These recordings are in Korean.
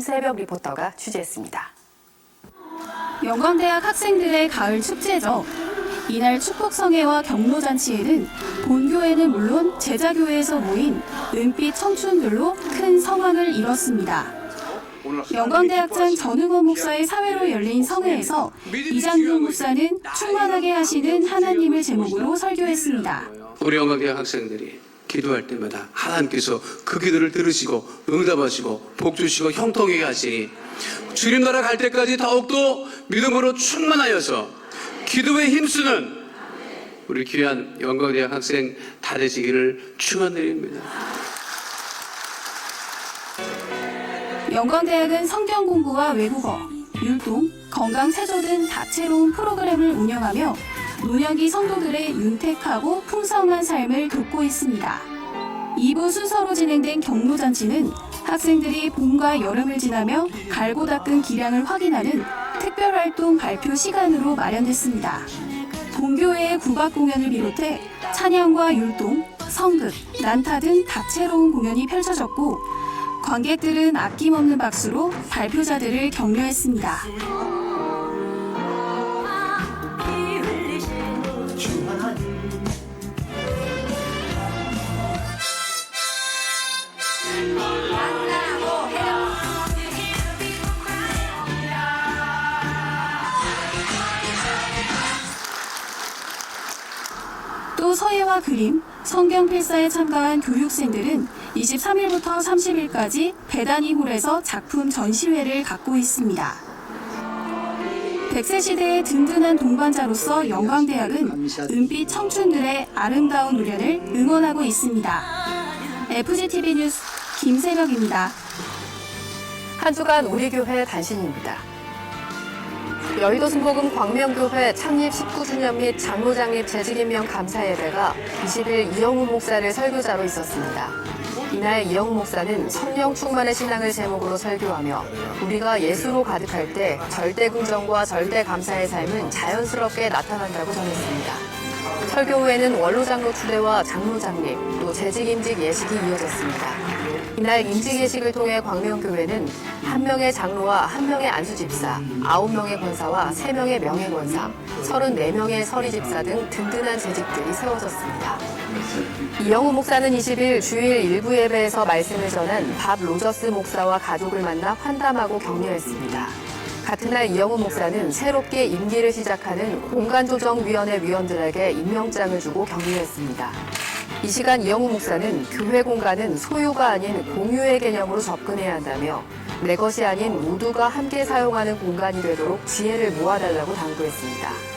김새벽 리포터가 취재했습니다. 영광대학 학생들의 가을 축제죠. 이날 축복성회와 경로잔치에는 본교회는 물론 제자교회에서 모인 은빛 청춘들로 큰 성황을 이뤘습니다. 영광대학장 전응원 목사의 사회로 열린 성회에서 이장균 목사는 충만하게 하시는 하나님을 제목으로 설교했습니다. 우리 영광대학 학생들이 기도할 때마다 하나님께서 그 기도를 들으시고 응답하시고 복 주시고 형통하게 하시니 주님 나라 갈 때까지 더욱더 믿음으로 충만하여서 기도에 힘쓰는 우리 귀한 영광대학 학생 다 되시기를 축원드립니다. 영광대학은 성경 공부와 외국어, 율동, 건강 세조 등 다채로운 프로그램을 운영하며 노년기 성도들의 윤택하고 풍성한 삶을 돕고 있습니다. 2부 순서로 진행된 경로잔치는 학생들이 봄과 여름을 지나며 갈고 닦은 기량을 확인하는 특별활동 발표 시간으로 마련됐습니다. 본교회의 국악 공연을 비롯해 찬양과 율동, 성극, 난타 등 다채로운 공연이 펼쳐졌고 관객들은 아낌없는 박수로 발표자들을 격려했습니다. 또 서예와 그림, 성경 필사에 참가한 교육생들은 23일부터 30일까지 배단위홀에서 작품 전시회를 갖고 있습니다. 100세 시대의 든든한 동반자로서 영광대학은 은빛 청춘들의 아름다운 노련을 응원하고 있습니다. FGTV 뉴스 김새벽입니다. 한 주간 우리 교회 단신입니다. 여의도 순복음 광명교회 창립 19주년 및 장로장립 재직임명 감사예배가 20일 이영우 목사를 설교자로 있었습니다. 이날 이영우 목사는 성령 충만의 신앙을 제목으로 설교하며 우리가 예수로 가득할 때 절대 긍정과 절대 감사의 삶은 자연스럽게 나타난다고 전했습니다. 설교 후에는 원로장로 추대와 장로장립, 또 재직임직 예식이 이어졌습니다. 이날 임직 예식을 통해 광명교회는 1명의 장로와 1명의 안수집사, 9명의 권사와 3명의 명예권사, 34명의 서리집사 등 든든한 재직들이 세워졌습니다. 이영우 목사는 20일 주일 일부 예배에서 말씀을 전한 밥 로저스 목사와 가족을 만나 환담하고 격려했습니다. 같은 날 이영우 목사는 새롭게 임기를 시작하는 공간조정위원회 위원들에게 임명장을 주고 격려했습니다. 이 시간 이영우 목사는 교회 공간은 소유가 아닌 공유의 개념으로 접근해야 한다며 내 것이 아닌 모두가 함께 사용하는 공간이 되도록 지혜를 모아달라고 당부했습니다.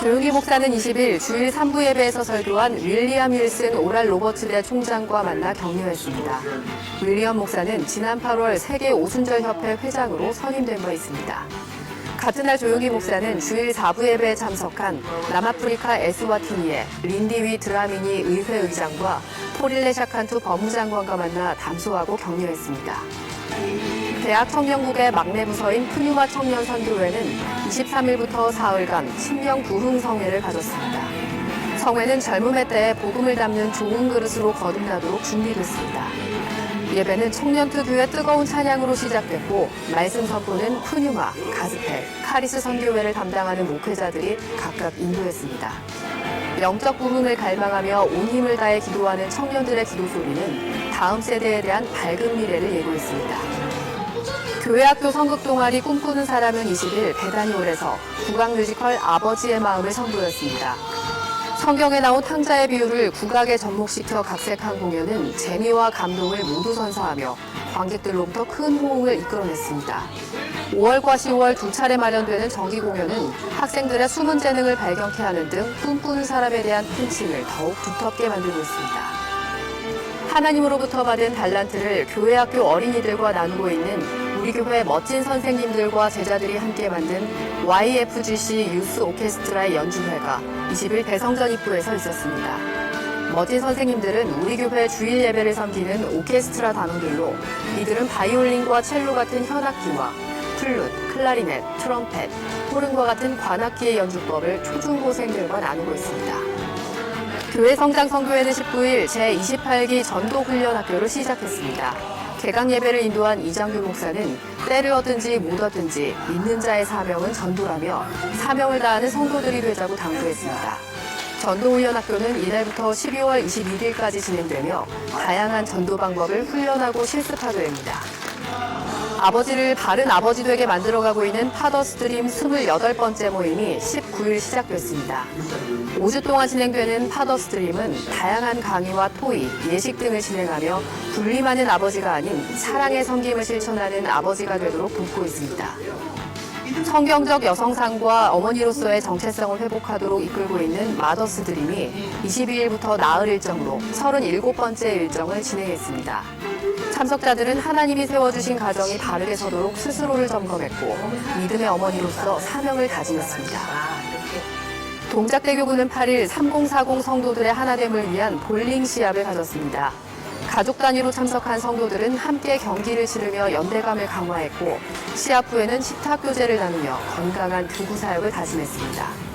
조용기 목사는 20일 주일 3부 예배에서 설교한 윌리엄 윌슨 오랄 로버츠대 총장과 만나 격려했습니다. 윌리엄 목사는 지난 8월 세계 오순절협회 회장으로 선임된 바 있습니다. 같은 날 조용기 목사는 주일 4부 예배에 참석한 남아프리카 에스와티니의 린디위 드라미니 의회 의장과 포릴레 샤칸투 법무장관과 만나 담소하고 격려했습니다. 대학 청년국의 막내 부서인 푸뉴마 청년선교회는 23일부터 사흘간 신명 부흥 성회를 가졌습니다. 성회는 젊음의 때에 복음을 담는 좋은 그릇으로 거듭나도록 준비됐습니다. 예배는 청년특유의 뜨거운 찬양으로 시작됐고 말씀 선포는 푸뉴마, 가스펠, 카리스 선교회를 담당하는 목회자들이 각각 인도했습니다. 영적 부흥을 갈망하며 온 힘을 다해 기도하는 청년들의 기도 소리는 다음 세대에 대한 밝은 미래를 예고했습니다. 교회학교 성극동아리 꿈꾸는 사람은 20일 배단위홀에서 국악 뮤지컬 아버지의 마음을 선보였습니다. 성경에 나온 탕자의 비유를 국악에 접목시켜 각색한 공연은 재미와 감동을 모두 선사하며 관객들로부터 큰 호응을 이끌어냈습니다. 5월과 10월 두 차례 마련되는 정기 공연은 학생들의 숨은 재능을 발견케 하는 등 꿈꾸는 사람에 대한 팬층을 더욱 두텁게 만들고 있습니다. 하나님으로부터 받은 달란트를 교회학교 어린이들과 나누고 있는 우리 교회 멋진 선생님들과 제자들이 함께 만든 YFGC 유스 오케스트라의 연주회가 20일 대성전 입구에서 있었습니다. 멋진 선생님들은 우리 교회 주일 예배를 섬기는 오케스트라 단원들로 이들은 바이올린과 첼로 같은 현악기와 플룻, 클라리넷, 트럼펫, 호른과 같은 관악기의 연주법을 초중고생들과 나누고 있습니다. 교회 성장 선교회는 19일 제28기 전도훈련학교를 시작했습니다. 개강 예배를 인도한 이장규 목사는 때를 얻든지 못 얻든지 믿는 자의 사명은 전도라며 사명을 다하는 성도들이 되자고 당부했습니다. 전도훈련학교는 이달부터 12월 21일까지 진행되며 다양한 전도 방법을 훈련하고 실습하게 됩니다. 아버지를 바른 아버지 되게 만들어가고 있는 파더스트림 28번째 모임이 19일 시작됐습니다. 5주 동안 진행되는 파더스트림은 다양한 강의와 토의, 예식 등을 진행하며 군림하는 아버지가 아닌 사랑의 섬김을 실천하는 아버지가 되도록 돕고 있습니다. 성경적 여성상과 어머니로서의 정체성을 회복하도록 이끌고 있는 마더스 드림이 22일부터 나흘 일정으로 37번째 일정을 진행했습니다. 참석자들은 하나님이 세워주신 가정이 바르게 서도록 스스로를 점검했고 믿음의 어머니로서 사명을 다짐했습니다. 동작대교구는 8일 3040 성도들의 하나됨을 위한 볼링 시합을 가졌습니다. 가족 단위로 참석한 성도들은 함께 경기를 치르며 연대감을 강화했고 시합 후에는 식탁교제를 나누며 건강한 교구 사역을 다짐했습니다.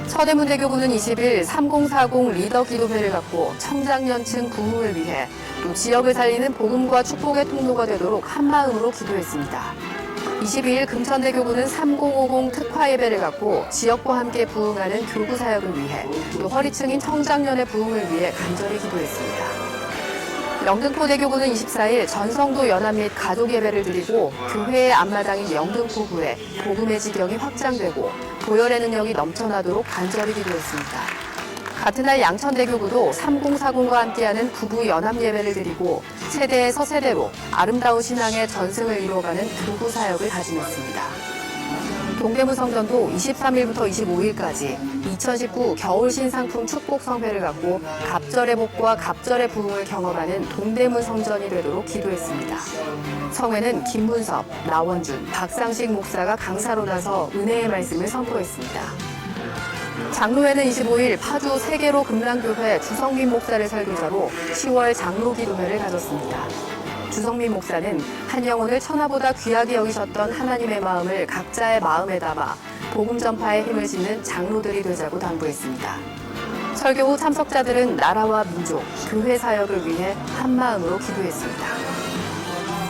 서대문대교구는 20일 3040 리더 기도회를 갖고 청장년층 부흥을 위해 또 지역을 살리는 복음과 축복의 통로가 되도록 한마음으로 기도했습니다. 22일 금천대교구는 3050 특화 예배를 갖고 지역과 함께 부흥하는 교구 사역을 위해 또 허리층인 청장년의 부흥을 위해 간절히 기도했습니다. 영등포대교구는 24일 전성도 연합 및 가족 예배를 드리고 교회의 앞마당인 영등포구에 복음의 지경이 확장되고 보혈의 능력이 넘쳐나도록 간절히 기도했습니다. 같은 날 양천대교구도 3040과 함께하는 부부 연합 예배를 드리고 세대에서 세대로 아름다운 신앙의 전승을 이루어가는 교구 사역을 다짐했습니다. 동대문 성전도 23일부터 25일까지 2019 겨울 신상품 축복 성회를 갖고 갑절의 복과 갑절의 부흥을 경험하는 동대문 성전이 되도록 기도했습니다. 성회는 김문섭, 나원준, 박상식 목사가 강사로 나서 은혜의 말씀을 선포했습니다. 장로회는 25일 파주 세계로 금랑교회 주성민 목사를 설교자로 10월 장로 기도회를 가졌습니다. 주성민 목사는 한 영혼을 천하보다 귀하게 여기셨던 하나님의 마음을 각자의 마음에 담아 복음 전파에 힘을 싣는 장로들이 되자고 당부했습니다. 설교 후 참석자들은 나라와 민족, 교회 사역을 위해 한마음으로 기도했습니다.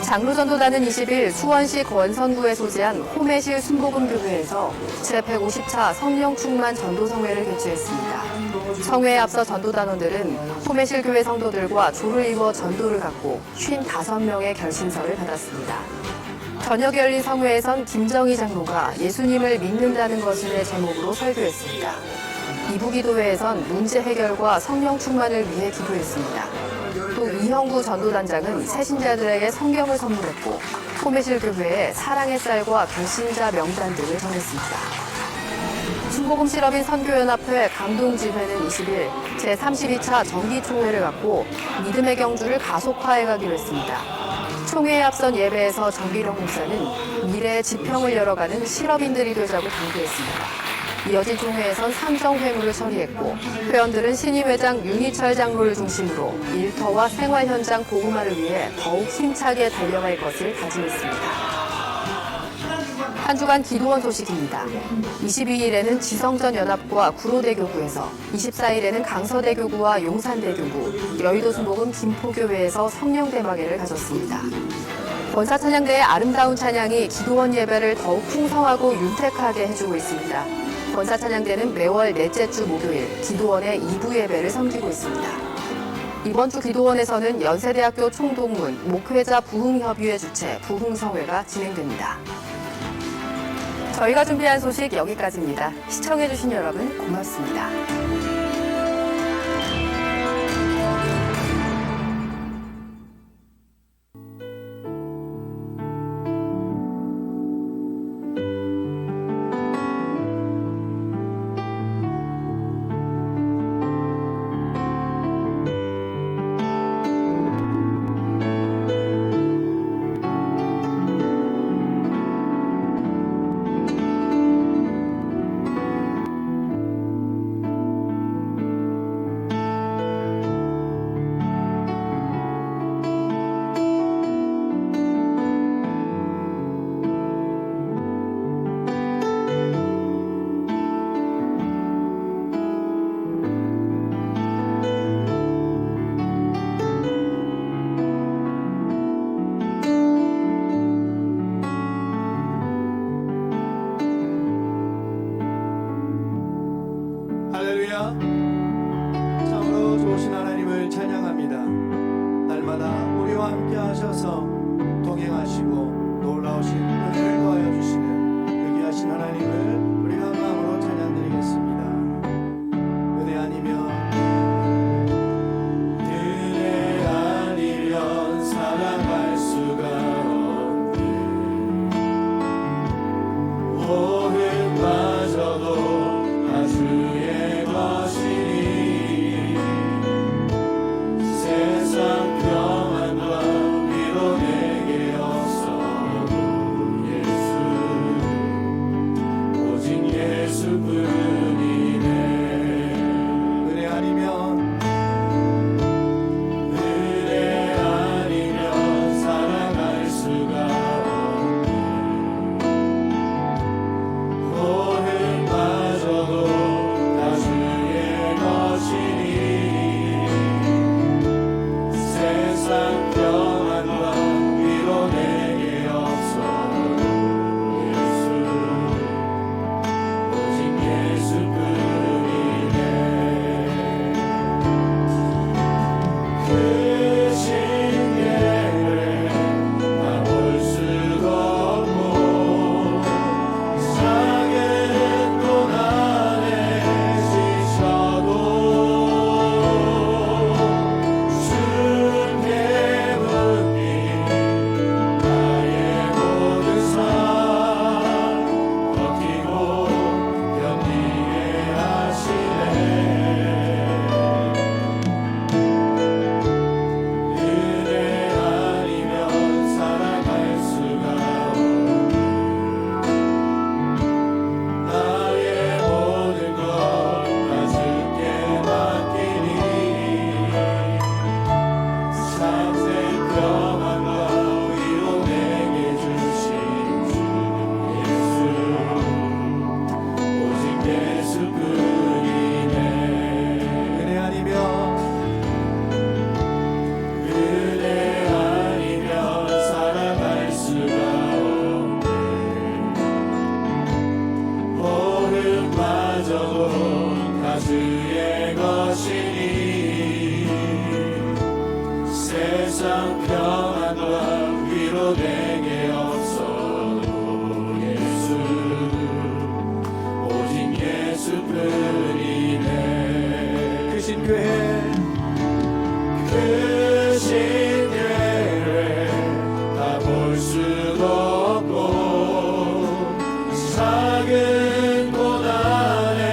장로전도단은 20일 수원시 권선구에 소재한 호매실 순복음교회에서 제150차 성령 충만 전도성회를 개최했습니다. 성회에 앞서 전도단원들은 호매실 교회 성도들과 조를 이루어 전도를 갖고 55명의 결신서를 받았습니다. 저녁에 열린 성회에선 김정희 장로가 예수님을 믿는다는 것을 제목으로 설교했습니다. 이부기도회에선 문제 해결과 성령 충만을 위해 기도했습니다. 또 이형구 전도단장은 새신자들에게 성경을 선물했고 호매실 교회에 사랑의 쌀과 결신자 명단 등을 전했습니다. 순복음 실업인 선교연합회 강동지회는 20일 제32차 정기총회를 갖고 믿음의 경주를 가속화해 가기로 했습니다. 총회에 앞선 예배에서 정기령 목사는 미래의 지평을 열어가는 실업인들이 되자고 당부했습니다. 이어진 총회에선 상정회무를 처리했고 회원들은 신임회장 윤희철 장로를 중심으로 일터와 생활 현장 복음화를 위해 더욱 힘차게 달려갈 것을 다짐했습니다. 한 주간 기도원 소식입니다. 22일에는 지성전 연합과 구로대교구에서, 24일에는 강서대교구와 용산대교구, 여의도 순복음 김포교회에서 성령대마개를 가졌습니다. 권사찬양대의 아름다운 찬양이 기도원 예배를 더욱 풍성하고 윤택하게 해주고 있습니다. 권사찬양대는 매월 넷째 주 목요일 기도원의 2부 예배를 섬기고 있습니다. 이번 주 기도원에서는 연세대학교 총동문 목회자 부흥협의회 주최 부흥성회가 진행됩니다. 저희가 준비한 소식 여기까지입니다. 시청해주신 여러분 고맙습니다. 주의 것이니 세상 평안과 위로 내게 없어도 예수 오직 예수뿐이네. 크신 교회 크신 교회를 다 볼 수도 없고 작은 고난에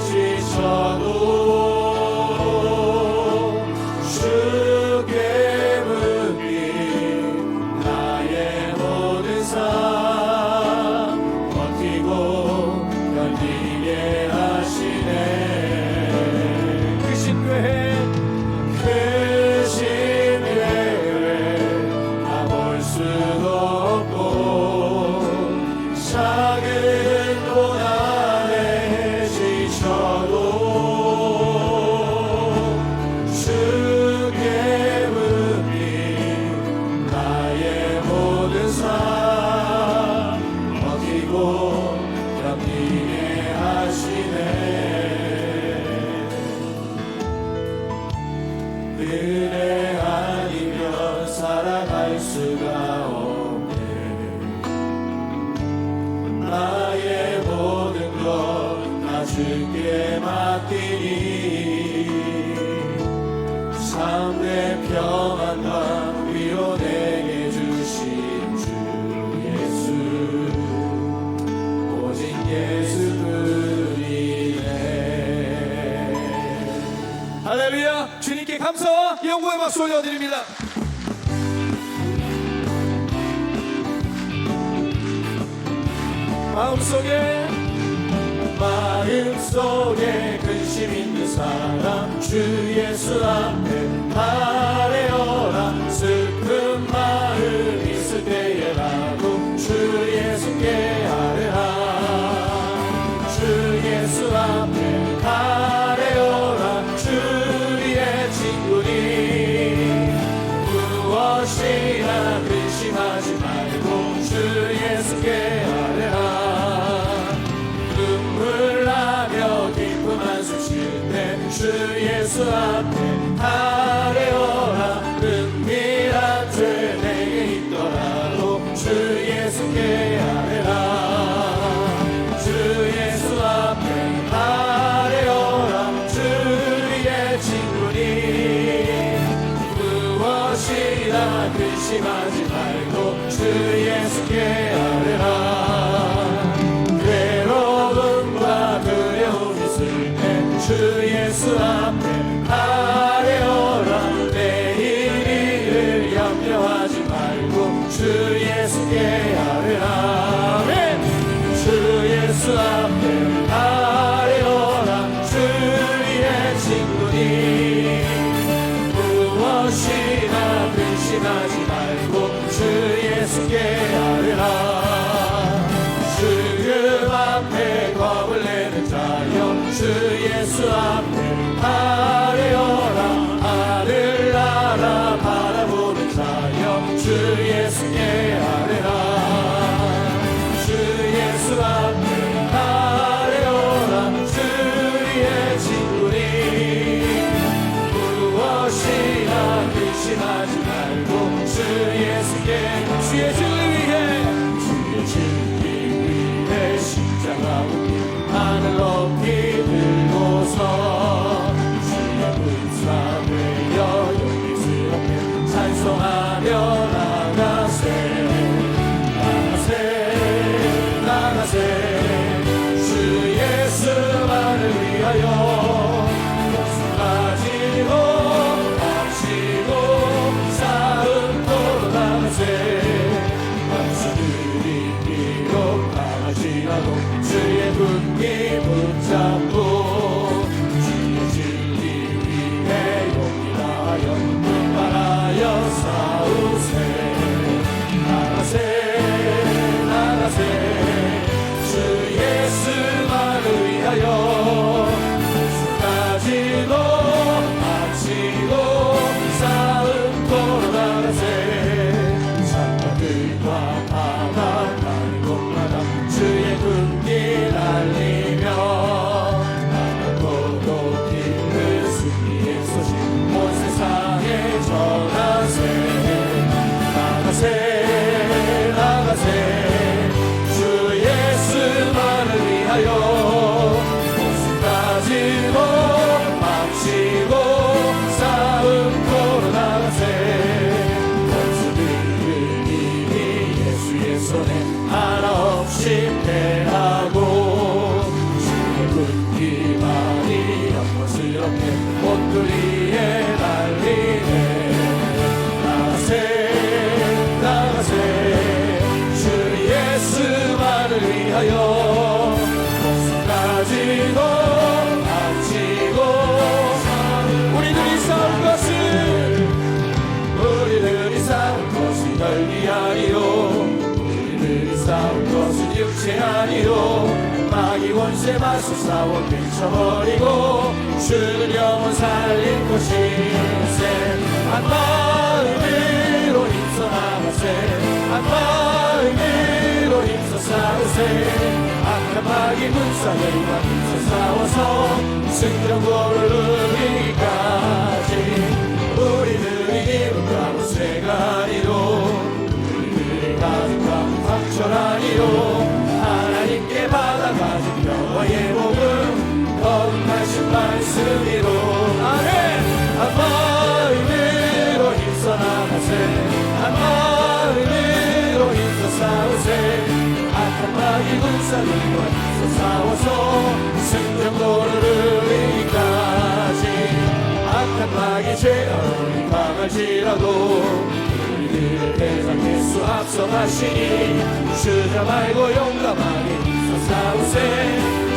지쳐도 주께 묶인 나의 모든 삶 버티고 견디게 하시네. 크신 교회 크신 교회를 다 볼 수도 없고 작은 고난에 지쳐도 주께 묶인 나의 모든 삶 버티고 견디게 하시네. 은혜 아니면 살아갈 수가 없네. 나의 모든 것 다 주께 맡기니 삶의 평안과 위로 내게 주신 주 예수 오직 예수뿐이네. 할렐루야. 주님께 감사와 영광의 박수 올려드립니다. 마음속에 근심 있는 사람 주 예수 앞에 아뢰어라. 슬픈 마음 있을 때에라도 주 예수께 아뢰라. 주 예수 앞에 아뢰어라. 주의 친구니 무엇이나 근심하지 말고 주 예수께 아뢰라. 눈물 나며 기쁨 한숨 쉴 때 주 예수 앞에 아뢰어라. 은밀한 죄 내게 있더라도 주 예수께 아뢰라. 주 예수 앞에 아뢰어라. 주의 친구니 무엇이나 근심하지 말고 주 예수께 아뢰라. 괴로움과 두려움 있을 때 주 예수 앞에 아뢰어라. 내일 일을 염려하지 말고 주 예수께 아뢰라. 주 예수 앞에 아뢰어라. 주의 친구니 무엇이나 근심하지 말고 주 예수께 아뢰라. 주님 앞에 겁을 내는 자여 주 예수 앞에 손에 하나 없이 패하고 주의 군기만이 영광스럽게 옷들이에 달리네. 나가세 나가세 주 예수만을 위하여 목숨 가지고 바치고 우리들이 싸울 것은 우리들이 싸울 것은 혈기 아니요 우리들이 싸울 것은 육체 아니요 마귀 원수에 맞서 싸워 밀쳐버리고 주는 영혼 살릴 것이세. 한 마음으로 힘써 나가세 한 마음으로 힘써 싸우세. 악한 마귀 군사들과 힘써 싸워서 승전고를 누리기까지 우리들이 입은 가무새가 아니로 우리들이 가득한 상처라니요 하나님께 받아가진 평화의 복음 거룩하신 말씀이로. 아멘. 한 마음으로 힘써 나가세 한 마음으로 힘써 싸우세. 악한 마귀 군사들과 힘써 싸워서 승전고를 누리기까지. 악한 마귀 죄악이 강할지라도 우리들을 대상 예수 앞서가시니 주저 말고 용감하게 힘써 싸우세.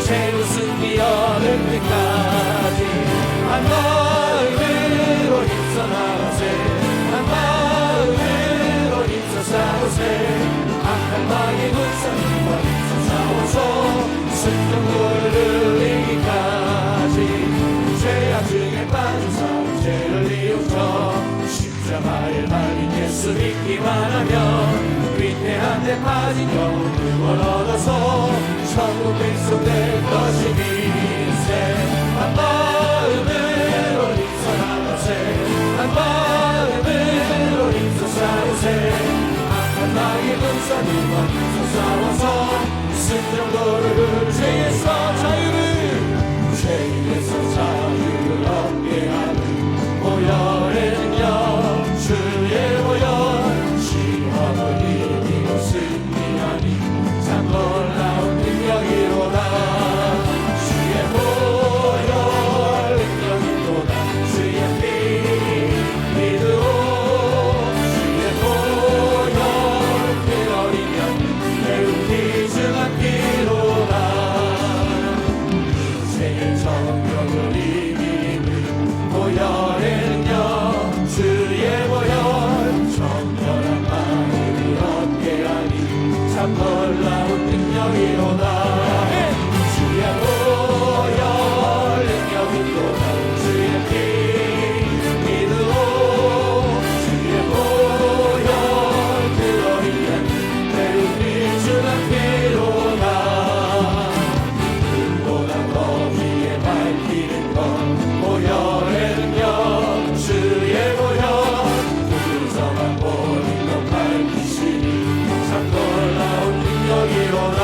죄로 승리 얻을 때까지. 한 마음으로 힘써 나가세 한 마음으로 힘써 싸우세. 악한 마귀 군사들과 힘써 싸워서 승전고를 누리기까지. 죄악 중에 빠진 사람 죄를 이웃쳐 십자가에 달린 예수 믿기만 하면 위태한 데 빠진 영혼 구원 얻어서 천국 백성 될 것이니세. 한 마음으로 힘써 나가세 한 마음으로 힘써 싸우세. 악한 마귀 군사들과 힘써 싸워서 승전고를 죄에서 자유를 죄에서 자유를 얻게 하는 보혈의 능력 주의 보혈 시험을 이기고 승리하니 참 놀라운 능력이로다. 주의 보혈 능력이로다. 주의 피 믿으오 주의 보혈 흘러리면 매우 귀중한 피로다. 죄의 정욕을 이기는 보혈의 능력 주의 보혈 정결한 마음을 얻게 하니 참 놀라운 능력이로다. 주의 보혈 능력이로다. 주의 피 믿으오 주의 보혈 그러리면 매우 귀중한 피로다. 보다 더 위에 밝히는 건 보혈의 능력 주의 보혈 구성한 모든 것 밝히시니 참 놀라운 능력이로다.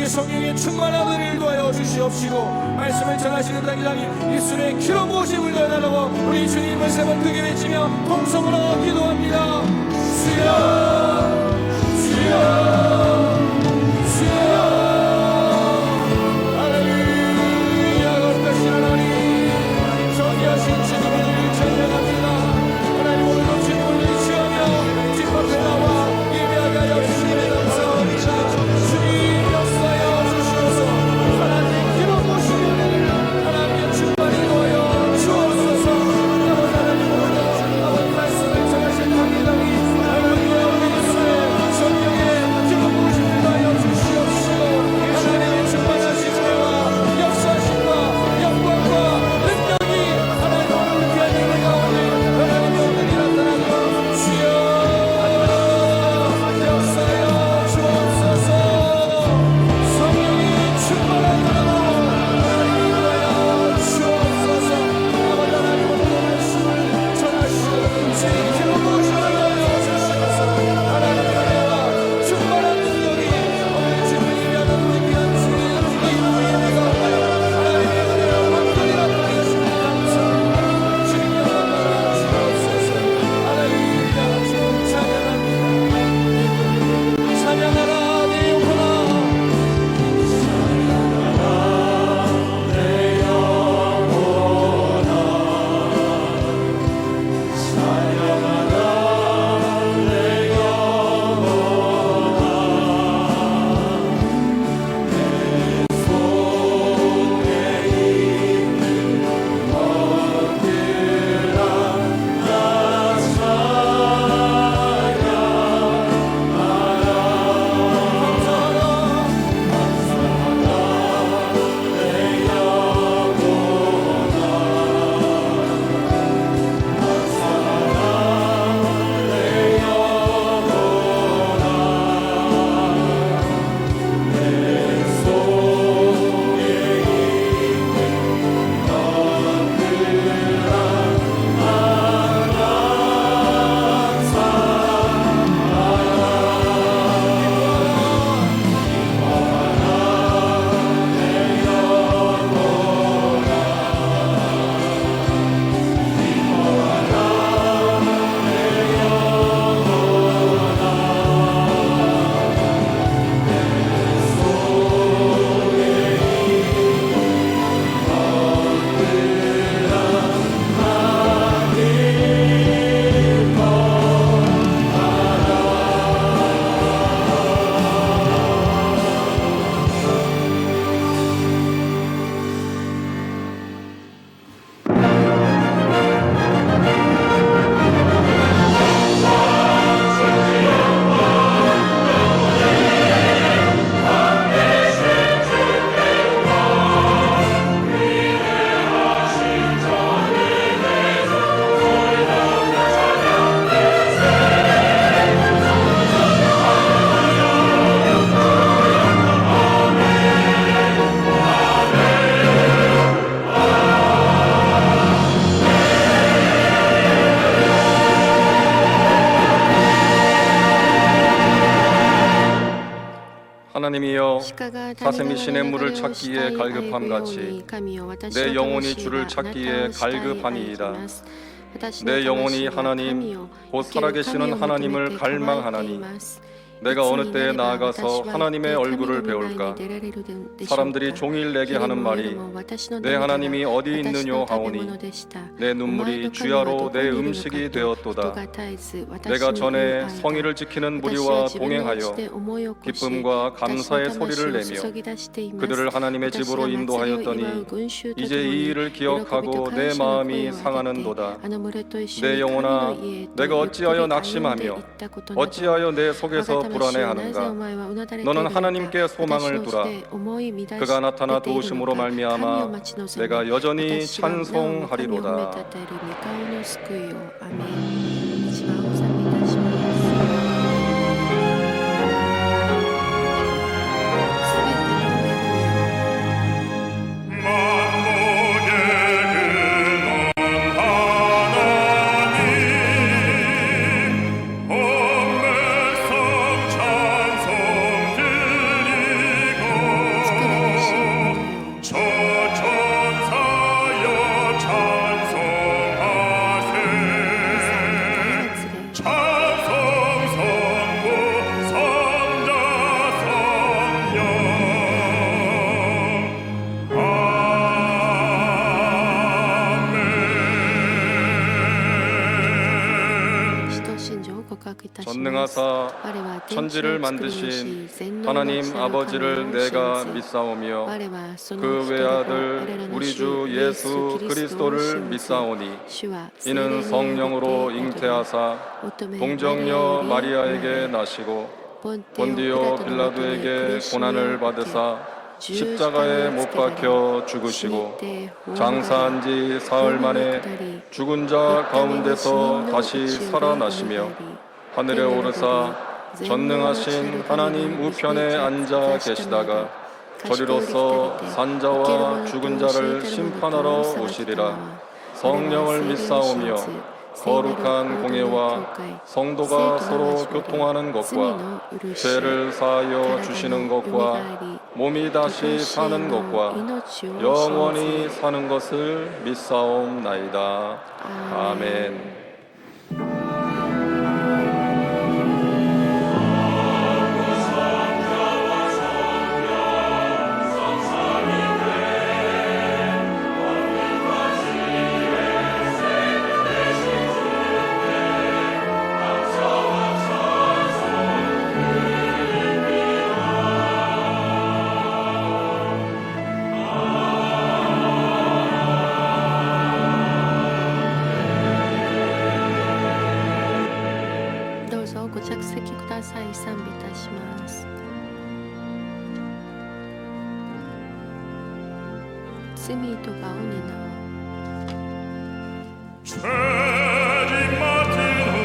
주의 성령의 충만한 은혜를 도하여 주시옵시고 말씀을 전하시는 당장이 입술에 기름 부으심을 더해달라고 우리 주님을 세 번 크게 외치며 통성으로 기도합니다. 주여 주여 주여. 할렐루야. 거룩하신 하나님 존귀하신 주님을 찬양합니다. 하나님 오늘도 주님을 위치하며 집 앞에 나와 예배하게 하여 주님의 감사합니다. 주님 역사여 주시옵소서. 하나님 기름 부으시며 하나님의 충만히 도하여 주옵소서. 아버지 하나님 오늘도 아버지 말씀을 전하신 당당히 할렐루야 우리 예수의 성령의 기름 부으심을 하여 주시옵시고 하나님의 충만하신 은혜와 역사하심과 영광과 능력이 하나님 오늘 귀한 예배 가운데 하나님의 오늘이 나타나고 주여 역사여 주옵소서. 성령이 충만한 은혜로 하나님이 도하여 주옵소서. 아버지 하나님 오늘 말씀을 전하시고 주의 기름 부으심을 하여 주시옵소서. 하나님의 은혜와 충만한 능력이 오늘 주님이 하는 우리 귀한 주의 이 예배 가운데 하나님의 은혜와 완전히 나타나시니 감사합니다. 주님 영광 받아 주옵소서. 할렐루야. 주님 찬양합니다. 찬양하라 내 영혼아. 하나님이여 사슴이 신의 물을 찾기에 갈급함같이 내 영혼이 주를 찾기에 갈급하니이다. 내 영혼이 하나님 곧 살아계시는 하나님을 갈망하나니 내가 어느 때에 나아가서 하나님의 얼굴을 배울까? 사람들이 종일 내게 하는 말이 내 하나님이 어디 있느뇨 하오니 내 눈물이 주야로 내 음식이 되었도다. 내가 전에 성의를 지키는 무리와 동행하여 기쁨과 감사의 소리를 내며 그들을 하나님의 집으로 인도하였더니 이제 이 일을 기억하고 내 마음이 상하는도다. 내 영혼아, 내가 어찌하여 낙심하며 어찌하여 내 속에서 불안해하는가? 너는 하나님께 소망을 두라. 그가 나타나 도우심으로 말미암아 내가 여전히 찬송하리로다. 온 백성 찬송 드리고 전능하사 천지를 만드신 하나님 아버지를 내가 믿사오며 그 외아들 우리 주 예수 그리스도를 믿사오니 이는 성령으로 잉태하사 동정녀 마리아에게 나시고 본디오 빌라도에게 고난을 받으사 십자가에 못 박혀 죽으시고 장사한 지 사흘 만에 죽은 자 가운데서 다시 살아나시며 하늘에 오르사 전능하신 하나님 우편에 앉아 계시다가 저리로서 산자와 죽은 자를 심판하러 오시리라. 성령을 믿사오며 거룩한 공예와 성도가 서로 교통하는 것과 죄를 사하여 주시는 것과 몸이 다시 사는 것과 영원히 사는 것을 믿사옵나이다. 아멘. 죄짐 맡은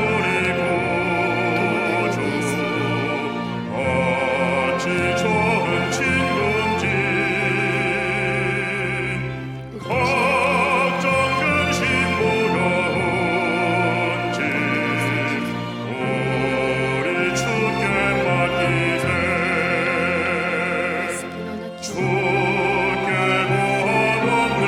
우리 구주 어찌 좋은 친구인지 걱정 근심 무거운지 우리 주께 맡기세. 주께 구원 없는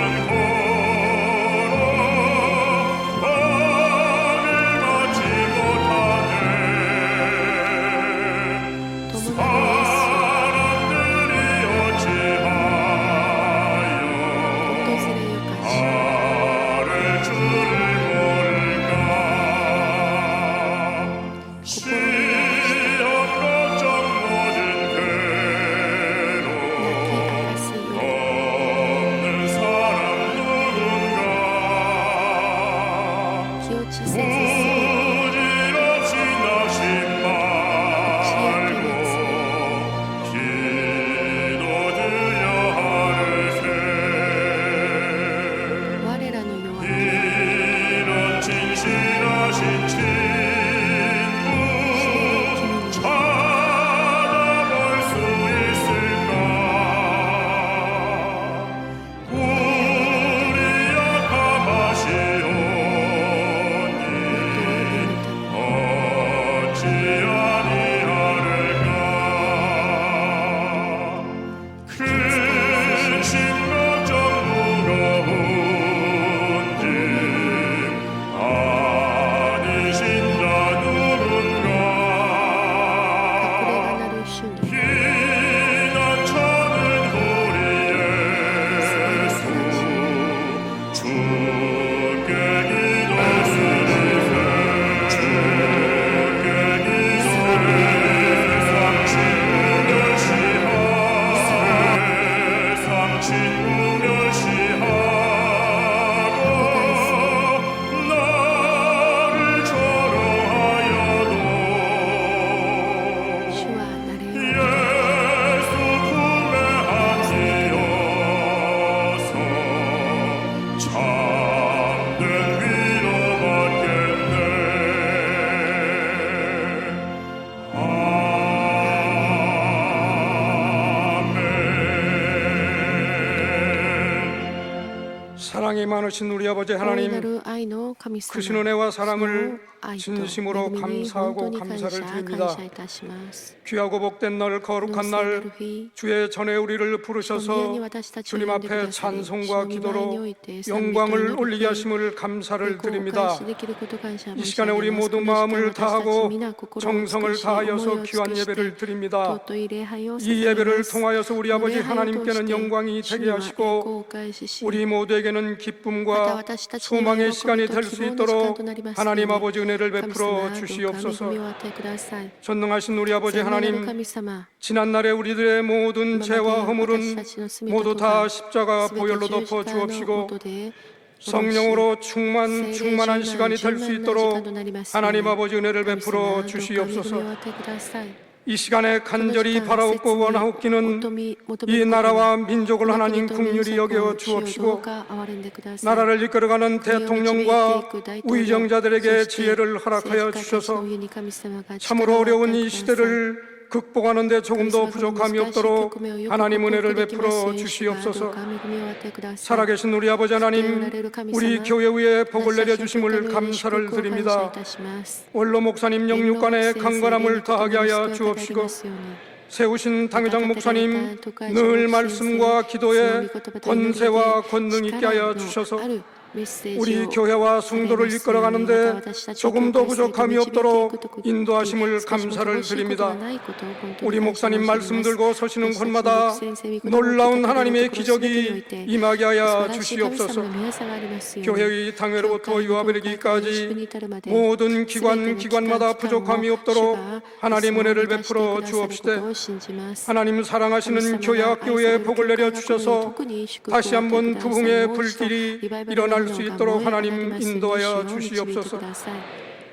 사랑이 많으신 우리 아버지 하나님, 크신 은혜와 사랑을 진심으로 감사하고 감사를 드립니다. 귀하고 복된 날, 거룩한 날, 주의 전에 우리를 부르셔서 주님 앞에 찬송과 기도로 영광을 올리게 하심을 감사를 드립니다. 이 시간에 우리 모두 마음을 다하고 정성을 다하여서 귀한 예배를 드립니다. 이 예배를 통하여서 우리 아버지 하나님께는 영광이 되게 하시고 우리 모두에게는 기쁨과 소망의 시간이 될 수 있도록 하나님 아버지 은혜를 베풀어 주시옵소서. 전능하신 우리 아버지 하나님, 지난날에 우리들의 모든 죄와 허물은 모두 다 십자가 보혈로 덮어 주옵시고 성령으로 충만한 시간이 될 수 있도록 하나님 아버지 은혜를 베풀어 주시옵소서. 이 시간에 간절히 바라옵고 원하옵기는 이 나라와 민족을 하나님 긍휼히 여겨 주옵시고 나라를 이끌어가는 대통령과 위정자들에게 지혜를 허락하여 주셔서 참으로 어려운 이 시대를 극복하는 데 조금도 부족함이 없도록 하나님 은혜를 베풀어 주시옵소서. 살아계신 우리 아버지 하나님, 우리 교회 위에 복을 내려주심을 감사를 드립니다. 원로 목사님 영육간에 강건함을 더하게 하여 주옵시고 세우신 당회장 목사님 늘 말씀과 기도에 권세와 권능 있게 하여 주셔서 우리 교회와 성도를 이끌어가는데 조금도 부족함이 없도록 인도하심을 감사를 드립니다. 우리 목사님 말씀 들고 서시는 곳마다 놀라운 하나님의 기적이 임하게 하여 주시옵소서. 교회의 당회로부터 유아베르기까지 모든 기관마다 부족함이 없도록 하나님 은혜를 베풀어 주옵시되 하나님 사랑하시는 교회 학교에 복을 내려주셔서 다시 한번 부흥의 불길이 일어날 수 있도록 하나님 인도하여 주시옵소서.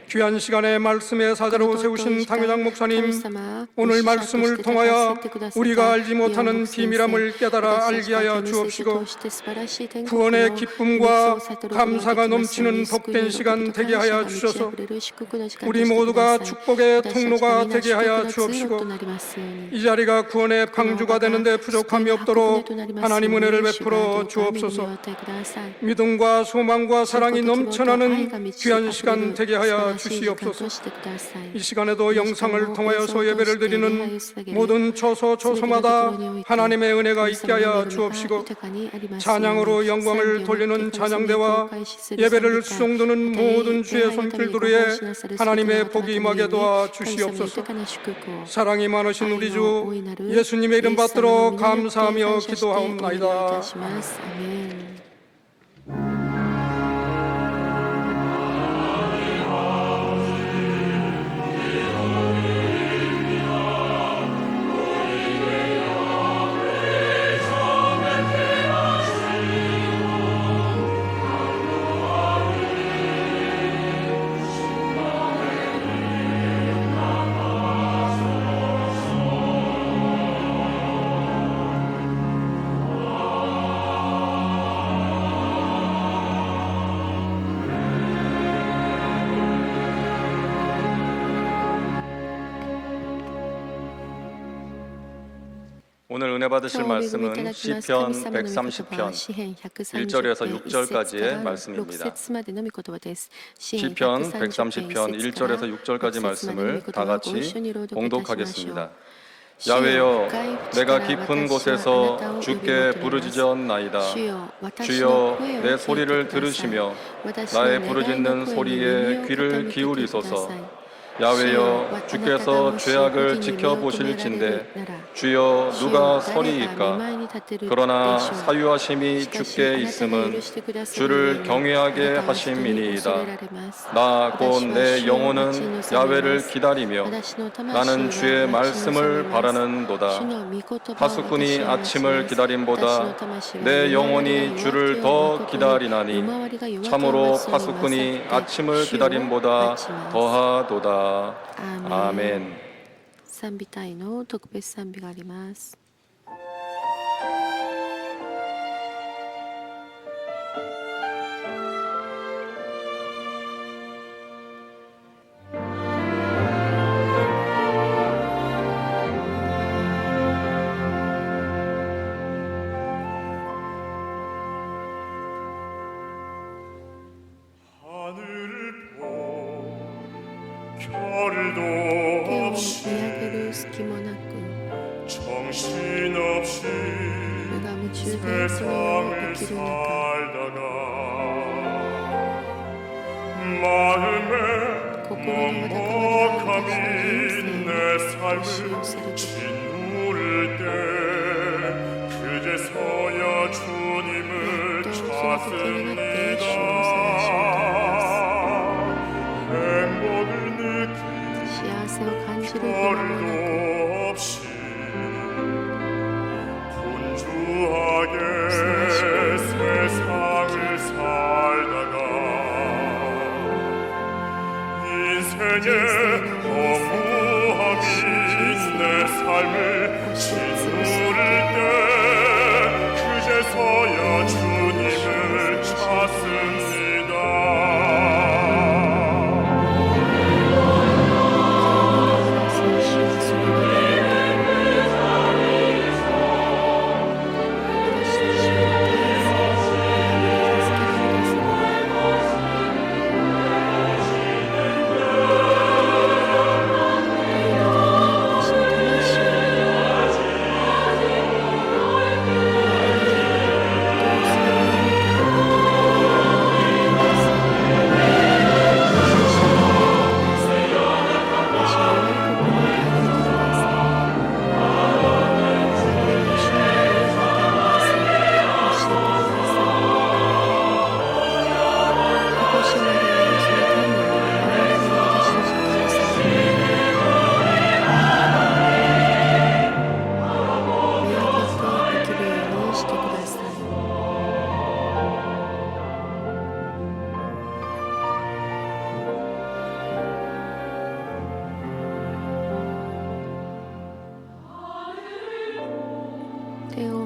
귀한 시간에 말씀의 사자로 세우신 당회장 목사님, 오늘 말씀을 통하여 우리가 알지 못하는 비밀함을 깨달아 알게 하여 주옵시고 구원의 기쁨과 감사가 넘치는 복된 시간 되게 하여 주셔서 우리 모두가 축복의 통로가 되게 하여 주옵시고 이 자리가 구원의 방주가 되는데 부족함이 없도록 하나님 은혜를 베풀어 주옵소서. 믿음과 소망과 사랑이 넘쳐나는 귀한 시간 되게 하여 주시옵소서. 이 시간에도 영상을 통하여서 예배를 드리는 모든 초소마다 하나님의 은혜가 있게 하여 주옵시고 찬양으로 영광을 돌리는 찬양대와 예배를 수종드는 모든 주의 손길들 위에 하나님의 복이 임하게 도와 주시옵소서. 사랑이 많으신 우리 주 예수님의 이름 받들어 감사하며 기도하옵나이다. 오늘 은혜 받으실 말씀은 시편 130편 1절에서 6절까지의 말씀입니다. 시편 130편 1절에서 6절까지 말씀을 다 같이 봉독하겠습니다. 야훼여, 내가 깊은 곳에서 주께 부르짖었나이다. 주여, 내 소리를 들으시며 나의 부르짖는 소리에 귀를 기울이소서. 야훼여, 주께서 죄악을 지켜보실진대 주여 누가 서리이까. 그러나 사유하심이 주께 있음은 주를 경외하게 하심이니이다. 나 곧 내 영혼은 야훼를 기다리며 나는 주의 말씀을 바라는도다. 파수꾼이 아침을 기다림보다 내 영혼이 주를 더 기다리나니 참으로 파수꾼이 아침을 기다림보다 더하도다. 아멘. 賛美隊の特別賛美があります。 별도 없이 정신없이 세상을 살다가 마음에 먹먹함이 내 삶을 짓누를 때 그제서야 주님을 찾습니다.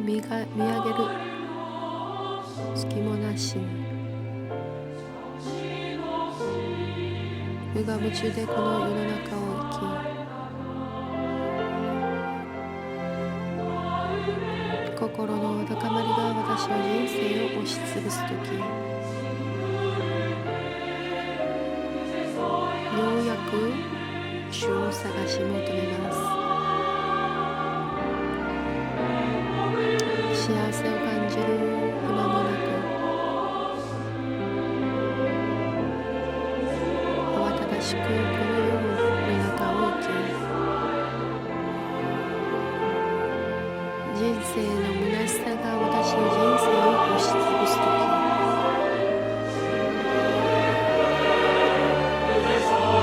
見上げる隙もなしに無我夢中でこの世の中を生き、心のわだかまりが私の人生を押しつぶすとき、ようやく主を探し求めます。幸せを感じる暇もなく、慌ただしくこの世の中を生き、人生の虚しさが私の人生を押しつぶすとき、よ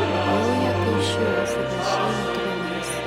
うやく主を探し求めます。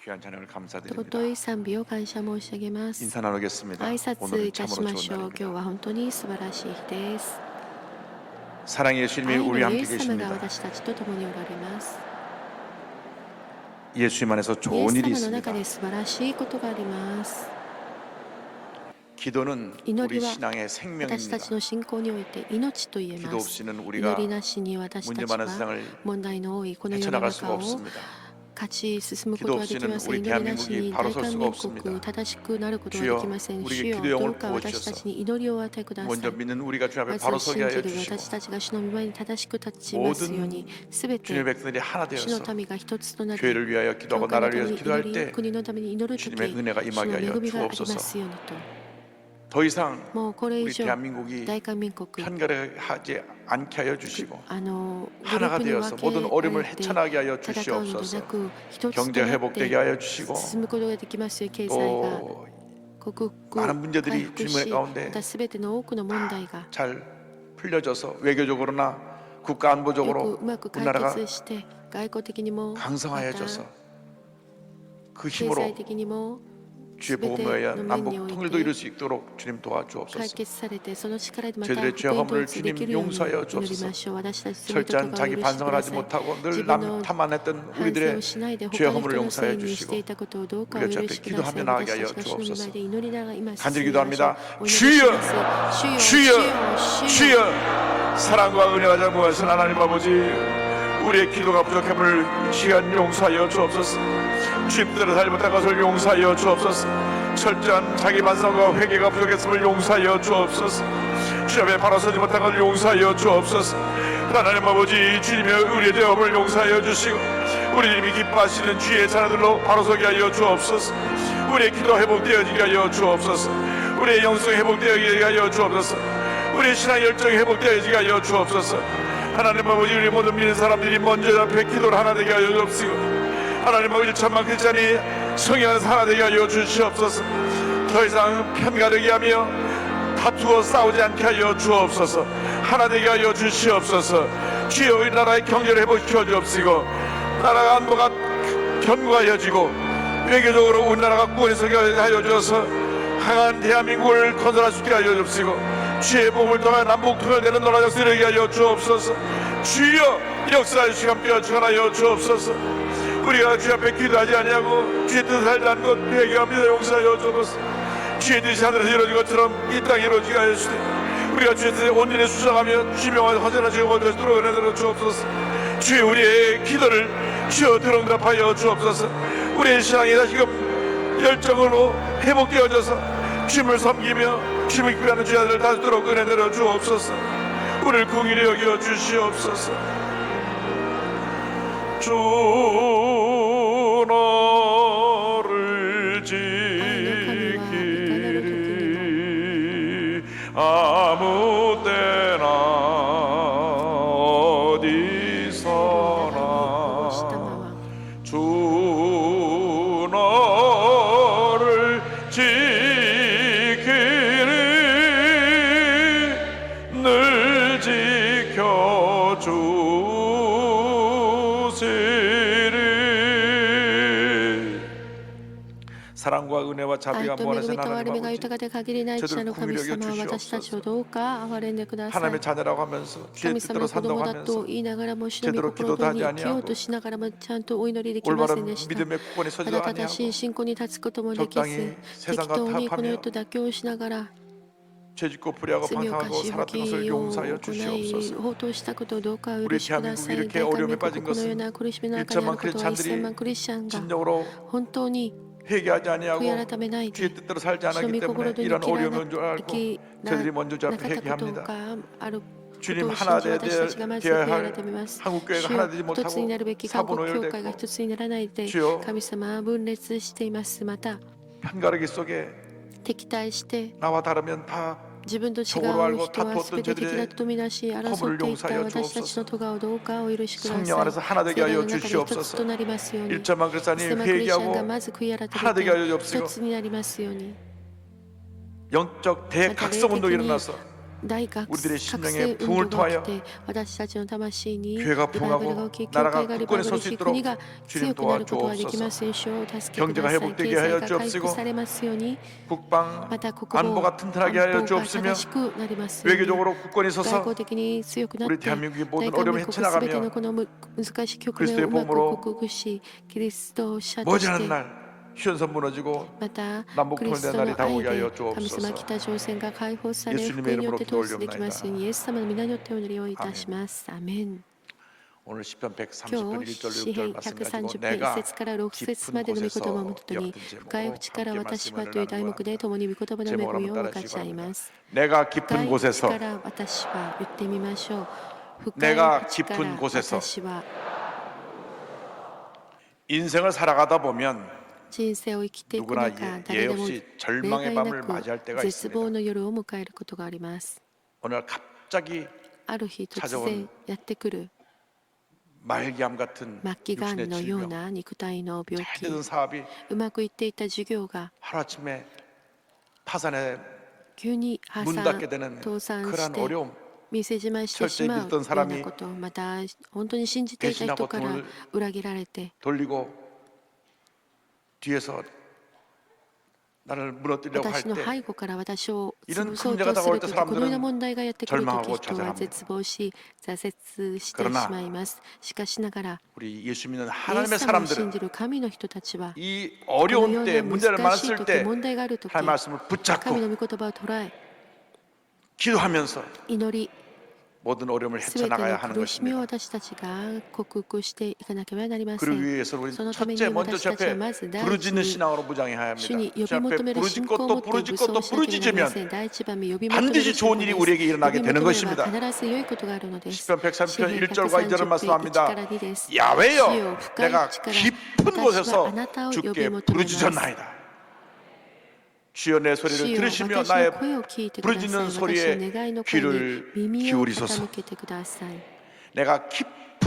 귀한 찬양을 감사드립니다. 尊い賛美を感謝申し上げます。 인사 나누겠습니다. 挨拶 오늘은 いたし 참으로 ましょう。 좋은 今日 날입니다. は本当に素晴らしい日です。 사랑의 예수님이 愛 우리 のイ 함께 エス様が 계십니다. 私たちと共におられます。 예수님 안에서 イエ 좋은 ス 일이 様の中 있습니다. で素晴らしいことがあります。 기도는 우리 祈りは 신앙의 私 생명입니다. たちの信仰において命と言え 기도 ます。 없이는 祈 우리가 りなしに私た 문제 ち 많은 は 세상을 問題の多いこの世の 헤쳐나갈 수가 中を 없습니다. 勝ち進むことはできません。 기도 祈りなし 없이는 に 우리 대한민국이 바로 大 설 韓 수가 民 없습니다. 国正しくなることは 주여 できません。 우리에게 主よ 기도의 どう 영을 か私た 부어주셔서 ちに祈りをお与えください。 먼저 믿는 우리가 주 앞에 まず 바로 信 서게 じ 하여 る 주시고 私たちが主の御前に正しく立ちますように、すべて 주님의 백성들이 하나 主 되어서 の民が一つとなり、 교회를 위하여 教 기도하고 会の 나라를 ため 위해서 に 기도할 祈り、 때 国のために祈るとき、 주님의 은혜가 主の 임하게 恵 하여 みがあり 주옵소서. ますようにと。 더 이상 もうこれ以 우리 上、 대한민국이 大韓民国 편결하지 않게 하여 주시고 グルー 하나가 プに 되어서 分 모든 け 어려움을 られて 헤쳐나가게 하여 戦うのでな 주시옵소서. く一つと 경제 なっ 회복되게 て 하여 주시고 進むことができますように経済が 또 克服 많은 문제들이 回復 주님의 し、 가운데 またすべての多くの問題が 잘 풀려져서 외교적으로나 국가 よ 안보적으로 くうまく解 우리나라가 決して外交的にもまた 강성하여져서 그 経 힘으로 済的にも 주의 복음에 의한 는 남북 면이 통일도 오이때 이룰 수 있도록 주님 解 도와주옵소서. 決されてその力でまた 저희들의 普 죄 天 허물을 統一できるように 주님 용서하여 祈りましょう。私たち罪と 철저한 かを 자기 許してく 반성을 だ 하지 さい。 못하고 늘 自分の 남 탓만했던 反省 우리들의 をしないで 죄 他の 허물을 人の 용서하여 せいにしてい 주시고 たことをどうかお 우리 주 許 앞에 しください。 기도하며 나아가게 私 하여 たちが主の御前 주옵소서. で祈りながら今 간절히 進みましょう 기도합니다. お願いします。 주여! 主よ、 주여! 主よ、 주여! 사랑과 은혜가 자무하신 하나님 아버지, 우리의 기도가 부족함을 시간 용서하여 주옵소서. 주님대로 살지 못한 것을 용서하여 주옵소서. 철저한 자기 반성과 회개가 부족했음을 용서하여 주옵소서. 주 앞에 바로 서지 못한 것을 용서하여 주옵소서. 하나님 아버지, 주님의 우리의 죄업을 용서하여 주시고 우리 주님이 기뻐하시는 주의 자녀들로 바로 서게 하여 주옵소서. 우리의 기도 회복되어지게 하여 주옵소서. 우리의 영성 회복되어지게 하여 주옵소서. 우리의 신앙 열정이 회복되어지게 하여 주옵소서. 하나님 아버지, 우리 모든 믿는 사람들이 먼저 앞에 기도를 하나 되게 하여 주옵시고 하나님 아버지, 천만 크리스찬이 성령을 하나 되게 하여 주시옵소서. 더 이상 편가르게 하며 다투어 싸우지 않게 하여 주옵소서. 하나 되게 하여 주시옵소서. 주여 우리나라의 경제를 회복시켜 주옵시고 나라가 안보가 견고하여지고 외교적으로 우리나라가 구원이 서게 하여 주어서 강한 대한민국을 건설할 수 있게 하여 주옵시고 주의 복음을 통해 남북 통일되는 나라 역사를 이루게 하여 주옵소서. 주여 역사의 시간 빼어 주하여 주옵소서. 우리가 주 앞에 기도하지 아니하고 주의 뜻을 살지 않은 것 회개합니다. 용서하여 주옵소서. 주의 뜻이 하늘에서 이루어진 것처럼 이 땅에 이루어지게 하였으니 우리가 주의 뜻에 온전히 수정하며 주의 명하여 허전하시고 거듭도록 은혜를 주옵소서. 주의 우리의 기도를 주여 들응답하여 주옵소서. 우리의 신앙이 다시금 열정으로 회복되어져서 주님을 섬기며 주님을 기뻐하는 주의 아들을 다스도록 은혜 내려 주옵소서. 우리를 긍휼히 여겨 주시옵소서. 주 너를 지키리 아무 때나 어디서나 주 너를 지키리 늘 지켜주시리. 사랑과 은혜와 자비가 愛と恵 무한하신 みと憐 하나님 れみが 아버지, 豊かで限りない地なる神様は私たちをどうか憐れんでください。 하나님의 자녀라고 하면서 주의 神様 뜻대로 の子供 산다고 だ 하면서 と言いながらも主の御 제대로 心 기도도 に 하지 生きよう 아니하고 としながらもちゃんとお祈りできませ 올바른 んでした。 믿음의 구원에 た 서지도 だ正しい 아니하고 信仰に立つこともできず、 적당히 適 세상과 当にこの世 타협하며 と妥協しながら 죄짓고 불의하고 罪を 방탕하고 犯し不 살았던 것을 義を 용서하여 行い 주시옵소서. 放蕩したことをどうかお許 우리 しくださ 대한민국이 い。 이렇게 大韓 어려움에 民 빠진 国このよう 것은 な苦しみの中にあることは 1,000만 1000万クリスチャンが 진정으로 本当に 회개하지 아니하고 悔い改めないで 주의 뜻대로 살지 主の 않았기 御 때문에 心に 이런 生きら 어려움인 줄 な 알고 き 저들이 먼저 주 な 앞에 かったこと 회개합니다. があるこ 주님 とを信 하나 じ私たちがまず 되어야 悔い 할 改めます。 한국교회가 主 하나 よ 되지 一つに 못하고 なるべき韓国 사분오열 教会が 됐고 一つにならないで 주여 神様は分裂しています。また 한가르기 속에 敵対して 나와 다르면 다 自分と違 적으로 う 알고 人は 다투었던 全て敵だ 저들의 とみなし争っていった私たちの咎をどうかお許しください。 성령 안에서 하나 되게 聖霊 하여 の中で一つ 주시옵소서. となりますように。 1천만 그리스도인이 1000万クリスチャンが 회개하고 まず悔い改 하나 め 되게 하여 て一 주옵시고 つになりますように。 영적 대각성 운동이 일어나서 大学 우리들의 覚 심령에 醒運 붕을 動が起 토하여 きて私たちの魂にリ 교회가 バイバルが 붕하고 起き教 나라가 会がリバイ 굳건히 バ 설 ル 수 し 있도록 国が 주님 強くなることはできません。主を助けてく 경제가 ださい。 회복되게 経済 하여 が回復 주옵시고 されますように。 국방 また国防 안보가 튼튼하게 하여 安保が 주옵시며 正しくなりますように。 외교적으로 굳건히 外 서서 交的に強くなっ 우리 て 대한민국의 大 모든 韓 어려움을 民国すべての 헤쳐나가며 この難しい局 그리스도의 面をうまく 보험으로 克服しキリスト者とし 머지않은 て 날 휴전선 무너지고 また 남북 クリス 통일된 ト 날이 の愛 다가오게 하여 で神様 주옵소서. 北朝鮮が解放され 예수님의 福音によって 이름으로 統一できますようにイエス様の皆によってお祈りをいたします。アメン。 오늘 시편 今 130편 日 1절로 詩 6절 編 말씀 가지고 130編1 내가 節から6節までの御言葉をもとに深い淵から私はという題目で共に御言葉の恵みを分かち合います。 내가 深 깊은 い淵 곳에서 から私は言ってみましょう。深い 내가 淵から 깊은 곳에서 私は 인생을 살아가다 보면 人生を生きていく 누구나 中、 예 誰でも 없이 例 절망의 外 밤을 な 맞이할 く 때가 絶望 있습니다. の夜を迎えることがあります。 오늘 갑자기 ある日突 찾아온 然やってくる 말기암 같은 末期がん 육신의 のよう 질병, な肉体の病 잘 気、 되던 사업이 うまくいっていた授業が 하루아침에 파산에 急に破 문 産 닫게 되는 倒産し 그러한 て 어려움, 店じまいしてしまう 철저히 믿던 よう 사람이 なこと、また本当に信じていた人から 배신하고 裏切られて 돌리고 뒤에서 나를 무너뜨리려고 할 私の 때 背後から私を 이런 潰そう 문제가 とす 다가올 る 때 とき、このような 사람들은 問題がやってくると 절망하고 き、人は 좌절합니다. 絶望し挫折して 그러나 しまいます。しかしながら 우리 예수 믿는 イエ 하나님의 ス様を信 사람들은 じる神の人たちは 이 このよ 어려운 う 때 な 문제를 難しい 많았을 とき、 때 問題があるとき、 하나님 말씀을 神 붙잡고 の御言葉を捉え、 기도하면서 祈り、 모든 어려움을 すべて 헤쳐나가야 の 하는 苦しみを 것입니다. 私たちが克服していかなければなりませ 그러기 ん。 위해서 우리 そのために 첫째 먼저 私 주 たちは 앞에 まず第一 부르짖는 に 신앙으로 무장해야 主 합니다. に呼 주 び 앞에 求める信仰を持って武 부르짖고 装 또 しなければなりませ 부르짖으면 ん。第一番目、呼び求める 반드시 信仰 좋은 で 일이 す。 우리에게 呼 일어나게 び 되는 求めれ 것입니다. ば必ず良いことがあるのです。 시편 130편 1절과 2절을 130編 말씀합니다. 1から2です。 야외여 主よ、深い 내가 位置から 깊은 私は 곳에서 あなたを呼び 주께 求めます。 부르짖었나이다. 주여 내 主 소리를 よ、 들으시며 私の 나의 声を聞いてください。 부르짖는 私の 소리에 願いの声に 귀를 耳を 기울이소서. 傾けてください。 내가 깊은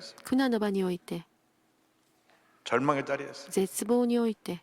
자리였어. 苦難の場において 절망의 자리였어. 絶望において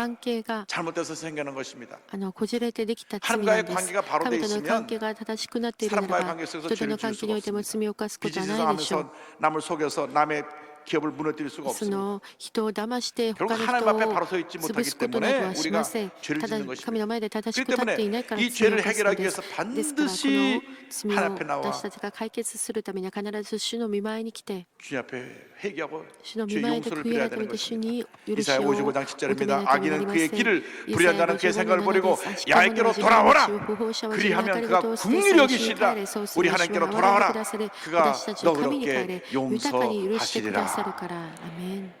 関係が 잘못돼서 생기는 것입니다. こじれてできた罪な 하나님과의 んです。 관계가 바로 돼 神との 있으면 関係が正しくなっているなら 사람과의 ば、 관계 속에서 人との 죄를 지을 関係に 수가 おいても 없습니다. 罪を犯すことは 비즈니스 ないでしょう。 하면서 남을 속여서 남의 기업을 무너뜨릴 수가 そ 없습니다. の人を騙して 결국 他の 하나님 人 앞에 を 바로 서 있지 潰 못하기 すことなど 때문에 はし 우리가 ません。 죄를 ただ 짓는 神の 것입니다. 前で正し 그렇기 く立ってい 때문에 ないから 이 罪を 죄를 犯すの 해결하기 で 위해서 す。ですからこ 반드시 の罪 하나님 を 앞에 나와 私たちが解決するためには必ず主の御前に来て 주님 앞에 회개하고 主の御 죄의 前で 용서를 悔い 빌어야 改 되는 めて主 것입니다. に許し 이사야 を 55장 求めな 10절입니다. いとなり 악인은 ま 그의 せん。 길을 イサヤ 불의한 자는 그의 55 생각을 の 버리고 7です。 야의 길로 돌아오라. 不法者は自分 그리하면 の 그가 ことを捨て 국률이 主に 여기시리라. 帰れ。そうす 우리 る主 하나님께로 は憐れんで 돌아와라. くだされ。 그가 私たちの神に帰 너그럽게 れ。豊かに許してくださる 용서하시리라. から。アメン。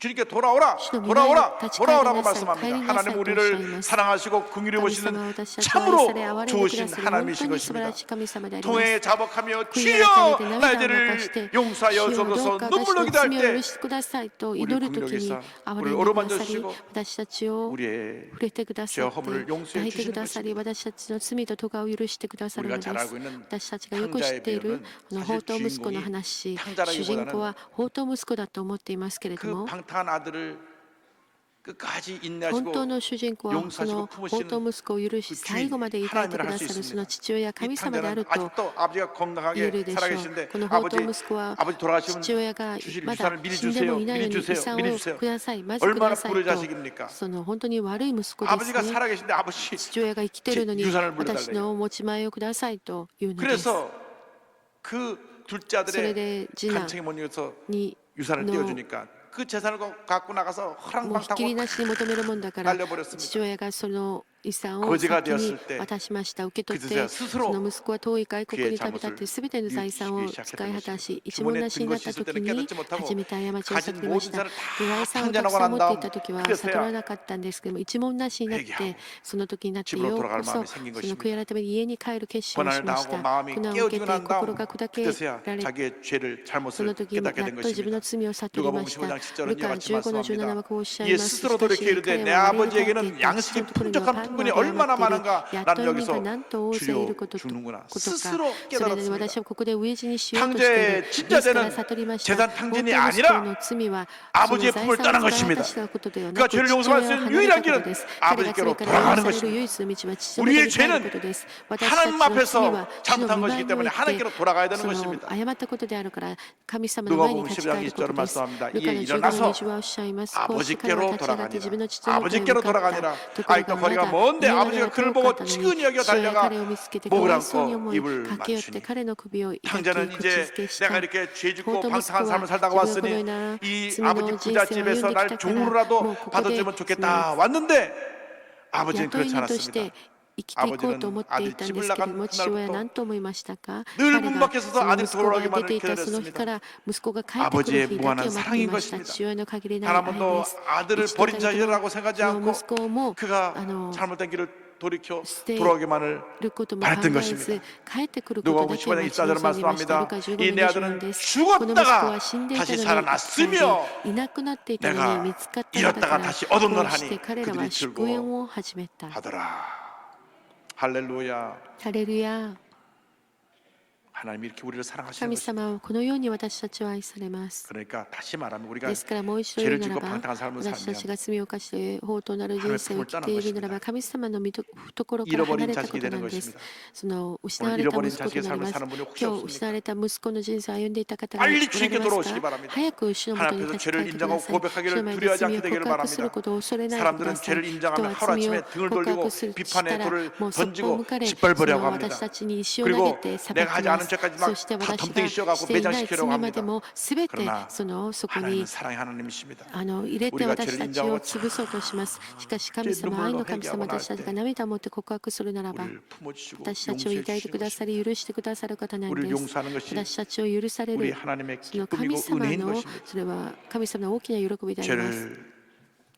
주님께 돌아오라, 주님 돌아오라, 다시 돌아오라고 가리나사이, 말씀합니다. 가리나사이 하나님 우리를 도시아이마스. 사랑하시고 긍휼히 神 보시는 様は私たちを愛 참으로 され憐れんでく 좋으신 ださる本 하나님이신 当に素晴 것입니다. らしい神様であります。 통해 자복하며 悔い改め 주여 て 나의 涙を流し 죄를 て 용서하여 主よど 주옵소서 うか私 눈물 の 흘리다 罪を許 할 してくださいと 우리 祈るときに 긍휼히 憐 우리를 れんでくだ 어루만져 さり 주시고 私たちを 우리의 触れてくださ 죄와 って 허물을 용서해 抱いてくださり 주시는 것입니다. 私たちの罪と咎を許してくださるの 우리가 で 잘 す 알고 있는 私たちがよく知っている 탕자의 放蕩 비유는 息子の 사실 話 탕자라기보다는 主人公は放蕩息子だと思っていますけれど 그 も 방탕한 아들을 끝까지 本 인내하시고 当の主人公はそ 용서하시고 の放蕩息子を許し 그 最後まで抱いてくださるその父親 이 神様である 탕자는 と 아직도 아버지가 言え 건강하게 るでしょ 살아계신데 う。この放 아버지 蕩息子は 아버지 돌아가시면 父親が 주실 まだ 유산을 미리 死んでも 주세요. いないの 미리 に遺 주세요. 産 미리 を 주세요. ください、まずく 얼마나 ださい 불의 と 자식입니까? その本当に悪い息子です 아버지가 ね。 살아계신데 아버지 父親が生きているのに 유산을 물려달래요. 私の持ち前をくださいというのです。 그래서 그 둘째 それ 아들의 で次男 간청에 못 이겨서 に 유산을 の 떼어주니까 그 재산을 갖고 나가서 もうひっきり 허랑방탕하고 なしに求めるもんだから 날려버렸습니다. 父親がその遺産を 거지가 先に 되었을 때 渡しました。受け取っ 그제야 て 스스로 その息子は遠い外国に 그의 旅立って 잘못을 全ての財産を 일으키기 使い果たし 시작했던 一文 것이죠. なしになった 주머니에 든 時 것이 있을 に 때는 깨닫지 못하고 初めて過ちを悟 가진 りまし 모든 た。 자를 財 다 産をたく 탕자하고 さん持 난 っていた 다음 時は 그래서야 悟らなかったんですけども一文なしになって 회개하고 その時になって 집으로 よう 돌아갈 こそ 마음이 생긴 その 것입니다. 悔い改めに家に帰る決心を 고난을 しまし 당하고 た。 마음이 苦難を受け 깨어지고 て 난 心 다음 が砕け 그때서야 られ 자기의 죄를 そ 잘못을 の時にやっ 깨닫게 된 と自分の 것입니다. 罪を悟りました。 누가복음 15장 10절은 ルカ 이와 같이 15の 말씀합니다. 17はこうおっしゃい 이에 ます。 스스로 돌이키기를 내 아버지에게는 양식이 풍족한 부분이 얼마나 많은가 나는 여기서 주려 주는구나. 스스로 それで私 깨달았습니다. はここで飢え死にしようとしている。 탕자의 ですから 진짜되는 悟りました。 재산 탕진이 本当に 아니라 息子の罪は 아버지의 その 품을 財産 떠난 を使い果 것입니다. たしたことではな 그가 く 죄를 父 용서할 親 수 を 있는 離れ 유일한 たこと 길은 です。彼が 아버지께로 罪から許 돌아가는 される 것입니다. 唯一の道は父の 우리의 元に帰ること 죄는 です。私たち 하나님 の罪 앞에서 は主の 잘못한 御 것이기 前にお 때문에 いて 하나님께로 돌아가야 되는 その 것입니다. 誤ったことであるから神様の前に 누가복음 立ち返る 15장 こと 20절을 です。 말씀합니다. ルカ 이에 の15の 일어나서 20はおっしゃいます。こうして彼 아버지께로 は立ち上がって自分の父の元へ 아버지께로 向かった。 돌아가니라. ところ 아직도 がま 거리가 だ 먼데 家まで 아버지가 は 그를 遠か 보고 ったのに 치근히 父親が 달려가 彼を見つけて 목을 かわいそうに 안고 思い 입을 駆け寄って 맞추니 彼の首を抱き 탕자는 口 이제 づけし 내가 た。 이렇게 죄 放 짓고 蕩息子 방탕한 は 삶을 自 살다가 分がこのよう 왔으니 な 이 罪の 아버지 人 부잣집에서 生を歩んできた 날 から 종으로라도 もうここで 받아주면 좋겠다 왔는데 아버지는 雇い 그렇지 人として 않았습니다. 生きていこうと思っていたんですけれども、父親は何と思いましたか。彼がその息子が出ていたその日から息子が帰ってくる日だけを待っていました。父親の限りない愛 하나님도 です。 아들을 生きて 버린 いたけど 자이라고 생각하지 その 않고 息子も 그가 あの 잘못된 길을 돌이켜 捨て 돌아오기만을 ることも考 바랬던 え 것입니다. ず帰ってくること 누가복음 だけを 15장 待ち 24절을 望みました。 말씀합니다. ルカ15 이 내 の24 아들은 です。この息子 죽었다가 は死んでいた 다시 のに 살아났으며 いなくなっていたの 내가 に見つかったのだか 잃었다가 ら 다시 얻은 걸 こうして 하니 彼らは 그들이 祝宴を始めた。 하더라. 할렐루야. ハレルヤ。 하나님이 이렇게 우리를 사랑하시는 神 것입니다. 様はこのように私たちを愛されます。 그러니까 다시 말하면 우리가 ですからもう一度言うなら 죄를 짓고 ば 방탕한 삶을 私たち 살면 が罪を犯して法となる人生を生きているならば神様の懐から離れたことなんです。その失われた息子となります。今日失われた息子の人生を歩んでいた方がおられますか。早く主のもとに立ち返ってください。主の前で罪を告白することを恐れないでください。人は罪を告白したらもうそっぽを向かれ、その私たちに石を投げて裁きます。そして私がしていない罪までもすべてそこに 하나님은 사랑의 하나님이십니다. 入れて私たちを潰そうとします。しかし神様、愛の神様、私たちが涙を持って告白するならば 우리를 품어주시고 私たちを抱いてくださり許してくださる方なん 우리를 です。 용서하는 것이 私たちを許され 우리 る 하나님의 その神 기쁨이고 様 은혜인 の 것입니다. それは神様の大きな喜びであります。 죄를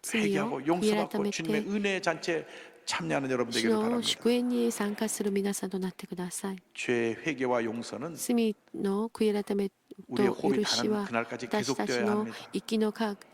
罪を 회개하고 悔い改 용서받고 め 주님의 て 은혜 잔치에 참여하는 여러분 主 되기를 の 바랍니다. 祝宴に参加する皆さんとなってください。 죄의 회개와 용서는 罪の悔い改め 우리의 と 호흡이 許しは 닿는 그날까지 私たち 계속되어야 の 합니다. 息の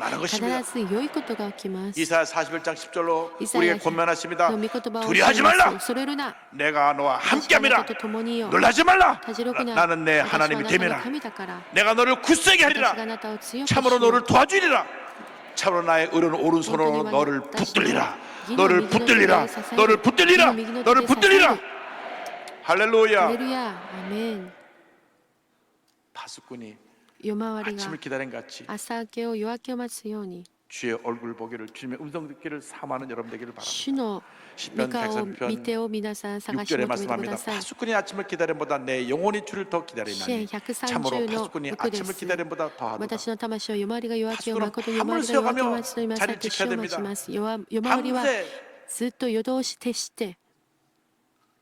일어나는 必 것입니다. ず良いことが起きます 이사야 41장 10절로 イサ 우리에게 ヤ 권면하십니다. の御言葉を 두려워하지 말라. 恐れるな 내가 너와 私はあな 함께함이라. たと共にいよう 놀라지 말라. たじろくな 나는 내 私はあ 하나님이 なたの 되매라. 神だから 내가 너를 굳세게 私が 하리라. あなたを強くし 참으로 よう 너를 도와주리라. 참으로 나의 의로운 오른손으로 너를 붙들리라. 너를 붙들리라. 너를 붙들리라. 너를 붙들리라. 할렐루야. ハレルヤアーメン 파수꾼이 夜回りが 아침을 기다린 같이 朝明けを夜明けを待つように 주의 얼굴 보기를, 주님의 음성 듣기를 사모하는 여러분 되기를 主 바랍니다. の 시편 御顔を見 103편 てを皆さん探し 6절에 求めてくだ 말씀합니다. さい。 파수꾼이 아침을 기다림보다 내 영혼이 주를 더 支 기다리나니 援 참으로 130の 파수꾼이 6で 아침을 す。 기다림보다 더하도다. 私の魂を夜回りが夜明けを 파수꾼은 誠に夜回りが夜明けを待ちといますさって主を待ちます。夜回りは 밤새 ずっと夜通し徹して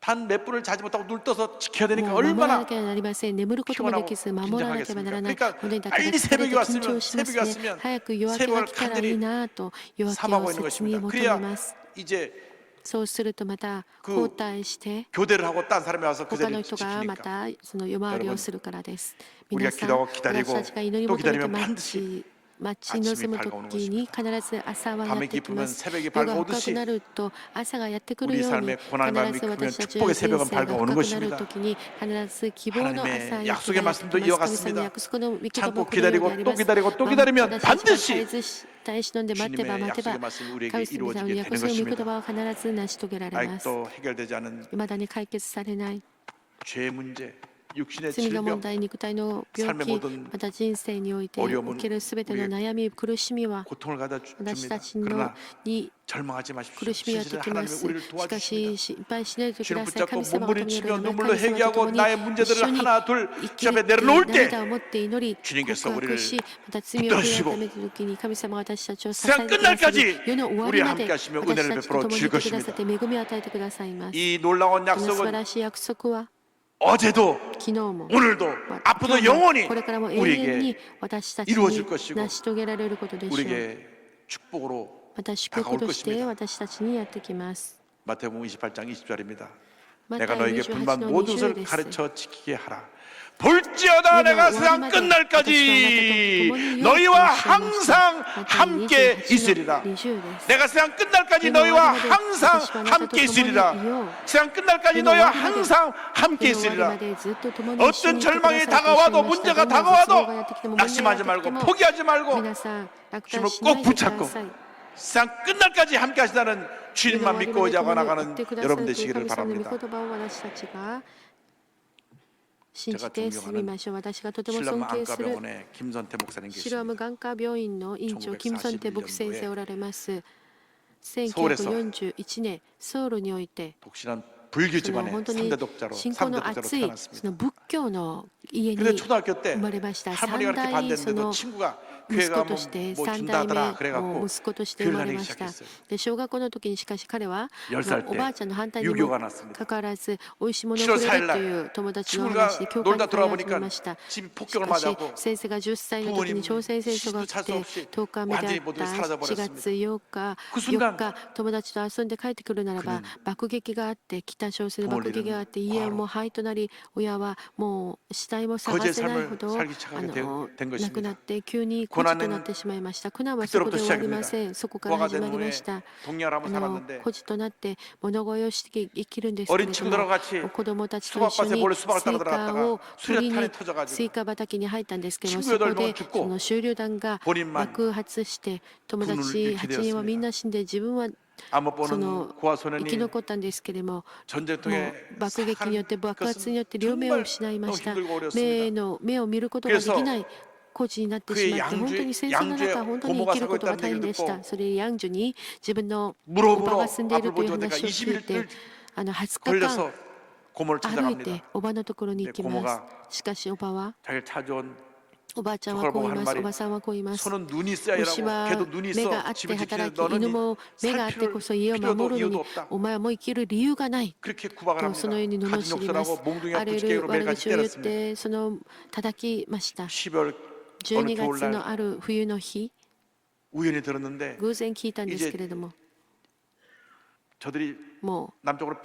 단 몇 분을 자지 못하고 눈 떠서 지켜야 되니까 もう守らな 얼마나 ければなりません。眠ることもできず守らなければならない。 그러니까 本当にだ 빨리 疲れて 새벽이 緊張 왔으면 します 새벽이 ね。 왔으면 早く夜明けが来たらいいなと夜明け 삼하고 を 있는 切に 것입니다. 求め 그래야 ます。 이제 そうするとまた 그 交代して 교대를 하고 딴 사람이 와서 그 他の 자리를 人がま 지키니까 たその夜回りをするからです。 우리가 皆さん、 기도하고 기다리고 私たちが祈り 또 求めて 기다리면 待 반드시 ち望む時に必ず朝はやっ 밤이 てきま 깊으면 す。 새벽이 夜が深 밝아오듯이 くなると朝がやってくる 우리 ように 삶의 고난의 밤이 必ず 깊으면 私たちの 축복의 人 새벽은 生が 밝아오는 深くなる 것입니다. 時に必ず希望の朝 하나님의 やって 약속의 きます。 말씀도 神様の 이어갔습니다. 約束の御言葉 참고 をこのように 기다리고 あり 또 ます。 기다리고 또 기다리면 私たちが 반드시 耐え忍んで待てば 주님의 待てば 약속의 말씀이 우리에게 神様の 이루어지게 約 되는 束の御言 것입니다. 葉は必ず成し遂げられます。 아직도 해결되지 않은 未だに解決されない 죄 문제, 육신의 罪の問 질병, 題、肉体の病 삶의 気、 모든 また人生において 어려움은 受けるすべての悩み、苦しみは 고통을 가다 私 줍니다. たちの 그러나 に 절망하지 마십시오. 苦しみがやって 진실은 きま 하나님은 す。 우리를 しかし 도와주십니다. 心配しないでく 주님 ださい。 붙잡고 神様が 몸부림치며 神様 눈물로 と共 회개하고 に 나의 一 문제들을 緒に 하나 둘 生 주 き 앞에 て 내려놓을 때 涙を持って祈り 주님께서 告 우리를 白し、また罪を悔い改めた時に神様が私たちを支え 세상 てくださり 끝날까지 世の終わ 우리와 りま 함께 で 하시며 私 은혜를 たちと 베풀어 共に 줄 いてくださ 것입니다. って恵みを与えてくださいます。 이 놀라운 この素晴 약속은 らしい約束は 어제도 昨日も 오늘도 今 앞으로도 日も 영원히 これからも永遠 우리에게 に私たち 이루어질 に 것이고 成し遂げられることでしょう。 우리에게 축복으로 また祝福として私たちにやってきます。 마태복음 28장 20절입니다. また 내가 너에게 28 분반 の 모든 20 것을 です 가르쳐 지키게 하라. 볼지어다 내가 세상 끝날까지 너희와 항상 함께 있으리라. 내가 세상 끝날까지 너희와 항상 함께 있으리라. 세상 끝날까지 너희와 항상 함께 있으리라. 어떤 절망이 다가와도 문제가 다가와도 낙심하지 말고 포기하지 말고 주님을 꼭 붙잡고 세상 끝날까지 함께 하시다는 주님만 믿고 의지하고 나가는 여러분 되시기를 바랍니다. 信じて進みましょう。私がとても 신람 尊敬する 안과병원의 김선태 목사님 シロアム 계십니다. 眼科病院の院長キム・ソンテ牧先生おられます。 서울에서 1941年ソウルにおいて 독실한 불교 その 집안의 本当に 3대 독자로 信仰の 3대 독자로 熱いそ 태어났습니다. の仏教の家 근데 に 초등학교 때 生まれました。 할머니가 三 그렇게 代そ 반대했는데도 の 친구가 息 교회가 子として 뭐 3代 준다더라 目の 그래갖고 息子として生まれ 교회를 ま 다니기 した。 시작했어요. で小学校の時にしかし彼は 10살 おばあちゃんの反対に 유교가 も 났습니다. かかわらず美味しいものを 7월 くれ 4일 る 날 という友達の 친구가 話で教会 놀다 に通い始め 돌아보니까 ました。 집이 し 폭격을 かし 맞았고 先生が10歳の時に朝鮮戦争が来て10日目であった4月8日 그 순간 4日友達と遊んで帰ってくるならば 그는 爆撃があって北朝鮮の爆撃があって家も灰となり親はもう死体も探 거제 せないほ 삶을 ど 살기 시작하게 된 亡く 것입니다. なって急に孤児となってしまいました。苦難はそこで終わりません。そこから 부하가 始 된 まりま 후에 した。 동료를 한번 살았는데 孤児となって物乞いをして生きるんですけれ 어린 ど 친구들과 も 같이 子供たちと一緒 수박밭에 に 몰래 수박을 ス 따라 イカ 들어갔다가 を取り 수류탄에 に 터져가지고 スイカ畑に入ったんですけども 친구 そこ 8명 で 죽고 その手榴弾が 본인만 爆発して友達 군을 잃게 8人はみんな死んで自分は 아못 そ 보는 の 고아 生き 소년이 残ったんですけれどもも 전쟁통에 う爆撃によって爆発によって両目を失いました。 힘들고 目を見ることができない孤児になってしまって 그의 本当に戦争の中本当に生きることが大変でした。それヤンジュに自分のおば 무릎으로 が住んでいる 앞을 という 보지 話を 못하니까 聞いて 21일 20日間 걸려서 고모를 歩い 찾아갑니다. ておばのところに行きま 고모가 す。しかしおばは 자기를 찾아온 おばあちゃんはこう言います。おばさんはこう言います。 소는 눈이 있어야 牛 일하고 は 걔도 눈이 目 있어 があって 집을 働 지키는데 き犬 너는 も目があってこそ家を 필요도 守るの 이유도 に 없다. お前はもう生きる理由がない 그렇게 구박을 とそのように 합니다. 罵 가진 ります。 욕설하고 몽둥이와 荒れる 부지깽이로 悪 매일같이 口を言っ 때렸습니다. てその叩きました。 12월 12 겨울 月 날 のある冬の日 우연히 들었는데 偶然聞いたんですけれども 저들이 も 남쪽으로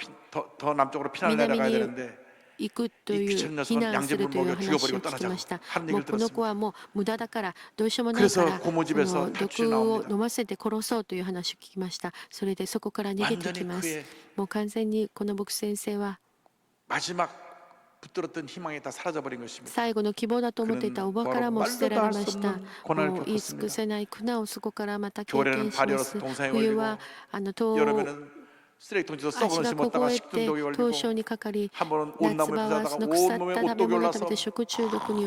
더 남쪽으로 피난을 내려가야南に 되는데 う行くとい 이 う 귀찮은 避 녀석은 難するという 양재물을 話 죽여버리고 を聞きました。 하는 もう 얘기를 この子 들었습니다. はもう無駄だからどうしようもないか 그래서 ら 고모집에서 その 탈출이 毒を 나옵니다. 飲ませて殺そうという話を聞きました。それでそこから逃げてき 완전히 ます。 그의 もう完全にこの牧先生は 마지막 붙들었던 희망이 다 사라져버린 것입니다. 最後の希望だと思っていたおばからも捨てられました。もう言い尽くせない苦難をそこからまた経験します。冬は冬 여름에는 쓰레기통지도 足 썩은 が 시 먹다가 凍えて 식중독이 凍傷 걸리고 にかかり 한 번은 夏 온나무를 場は 피자다가 その腐っ 온몸에 た食べ 옷독이 物を食べ 올라서 て食中毒に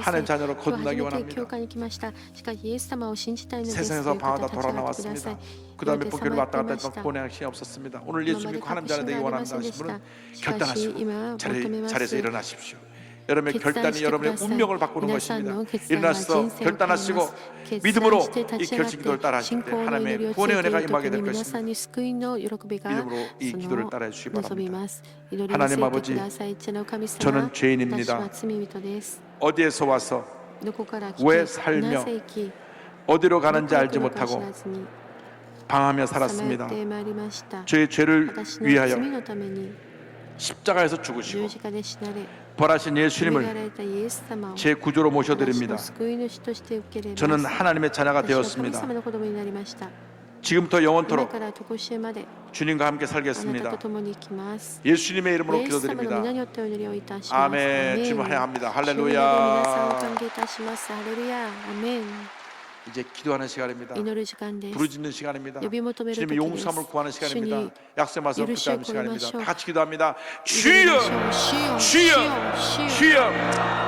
하나님 자녀로 거듭나기 원합니다. 세상에서 방황하다 돌아 나왔습니다. 그 다음에 몇 개월 왔다 갔다 했던 고뇌할 시간이 없었습니다. 오늘 예수 믿고 하나님 자녀 되기 원한다 하신 분은 결단하시고 자리에서 일어나십시오. 여러분의 결단이 여러분의 운명을 바꾸는 것입니다. 일어나서 결단하시고 믿음으로 이 결심기도를 따라하실 때 하나님의 구원의 은혜가 임하게 될 것입니다. 믿음으로 이 기도를 따라해 주시기 바랍니다. 하나님 아버지, 저는 죄인입니다. 어디에서 와서 왜 살며 어디로 가는지 알지 못하고 방황하며 살았습니다. 저의 죄를 위하여 십자가에서 죽으시고 벌하신 예수님을 제 구주로 모셔드립니다. 저는 하나님의 자녀가 되었습니다. 지금부터 영원토록 주님과 함께 살겠습니다. 예수님의 이름으로 기도드립니다. 아멘. 주님 환영합니다. 할렐루야. 이제 기도하는 시간입니다. 부르짖는 시간입니다. 주님의 용서함을 구하는 시간입니다. 약속의 말씀을 붙잡는 시간입니다. 다 같이 기도합니다. 주여, 주여, 주여.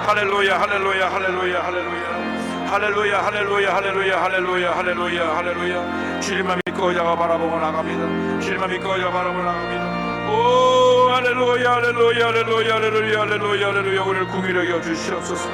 할렐루야, 할렐루야, 할렐루야, 할렐루야. 할렐루야, 할렐루야, 할렐루야, 할렐루야, 할렐루야, 할렐루야. 주님만 믿고 의자가 바라보고 나갑니다. 주님만 믿고 의자가 바라보고 나갑니다. 오, 할렐루야, 할렐루야, 할렐루야, 할렐루야, 할렐루야, 할렐루야. 우리를 궁일하게 여 주시옵소서.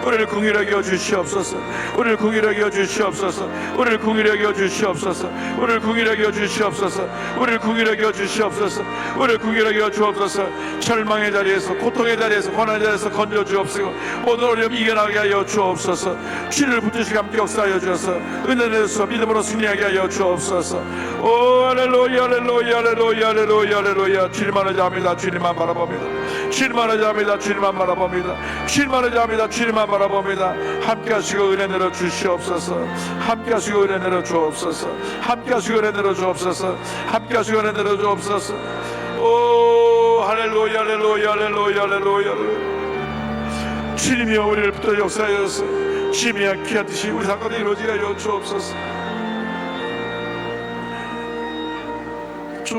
우리를 궁일하게 여 주시옵소서. 우리를 궁일하게 여 주시옵소서. 우리를 궁일하게 여 주시옵소서. 우리를 궁일하게 여 주시옵소서. 우리를 궁일하게 여 주시옵소서. 우리를 궁일하게 여 주옵소서. 절망의 자리에서, 고통의 자리에서, 고난의 자리에서 건져 주옵시고 모든 어려움 이겨나게 하여 주옵소서. 주를 붙드시고 함께 역사하여 주셔서 은혜에서 믿음으로 승리하게 하여 주옵소서. 오, 할렐루야, 할렐루야, 할렐루야, 할렐루야, 할렐루야. 주님만 의지합니다. 주님만 바라봅니다. 주님만 의지합니다. 주님만 바라봅니다. 주님만 의지합니다. 주님만 바라봅니다. 함께 하시고 은혜 내려 주시옵소서. 함께 하시고 은혜 내려 주옵소서. 함께 하시고 은혜 내려 주옵소서. 함께 하시고 은혜 내려 주옵소서. 오, 할렐루야, 할렐루야, 할렐루야, 할렐루야. 주님이여 우리를 붙들어 역사하여서 주님이여 귀한 뜻이 우리 사건에 이루어지게 하여 주옵소서. 주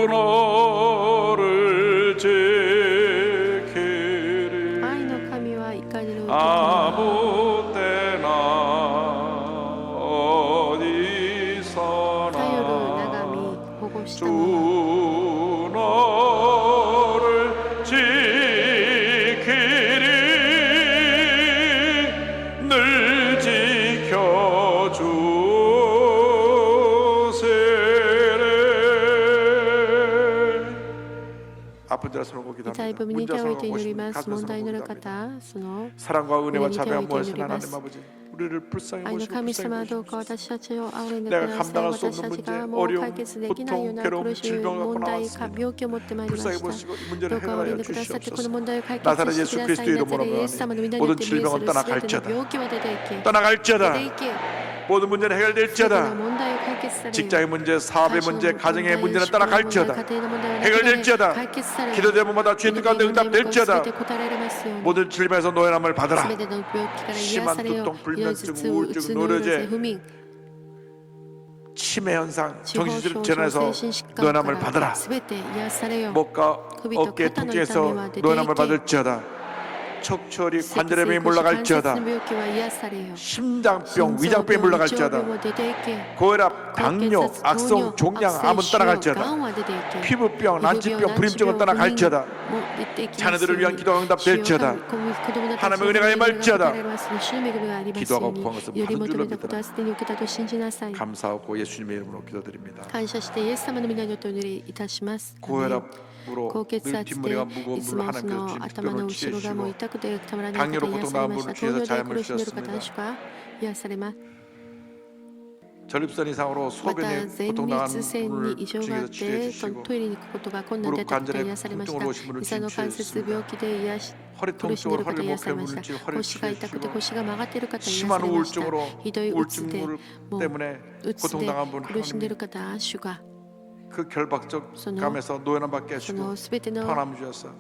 너를 지키리 아무 때나 어디서나 주 너를 지키리 늘 지켜주세요. 아픈 자를 서로 기도합니다. 문제 서로 고십니다. 가슴 서로 기도합니다. 사랑과 은혜와 자비와 모여서 하나님 아버지 우리를 불쌍히 보시고 불쌍히 보시옵소서. 내가 감당할 수 없는 문제, 어려움, 고통, 괴로움, 질병을 갖고 나왔습니다. 불쌍히 보시고 이 문제를 해결하여 주시옵소서. 나사렛 예수 그리스도 이름으로 말하니 모든 질병은 떠나갈지어다. 떠나갈지어다. 모든 문제는 해결될지어다. 직장의 문제, 사업의 문제, 가정의 문제는 떠나갈지어다. 해결될지어다. 기도 제목마다 주의 뜻 가운데 응답될지어다. 모든 질병에서 노연함을 받으라. 심한 두통, 불면증, 우울증, 노려제, 치매 현상, 정신적 질환에서 노연함을 받으라. 목과 어깨 통증에서 노연함을 받을지어다. 척추리 관절염이 물러갈지어다. 심장병, 위장병이 물러갈지어다. 고혈압, 당뇨, 악성, 종양, 암은 떠나갈지어다. 피부병, 난치병, 불임증은 떠나갈지어다. 자녀들을 위한 기도가 응답될지어다. 하나님의 은혜가 임할지어다. 기도하고 구한 것은 받은 줄로 믿어라. 감사하고 예수님의 이름으로 기도드립니다. 고혈압으로 늘 뒷머리가 무거운 분을 하나님께서 주님 특별히 치유해주시고 당뇨로 고통당한 분을 주셔서 자염을 주셨습니다. 전립선 이상으로 소변에 고통당한 분을 주님께서 치유해주시고 무릎 관절에 통증으로 오신 분을 주님 치유해주셨습니다. 허리 통증으로 허리를 목해 분을 주님 허리를 치유해주시고 심한 우울증으로 우울증 때문에 고통당한 분 하나님 그 결박적 감에서 노연함 받게 하시고 편함 주셔서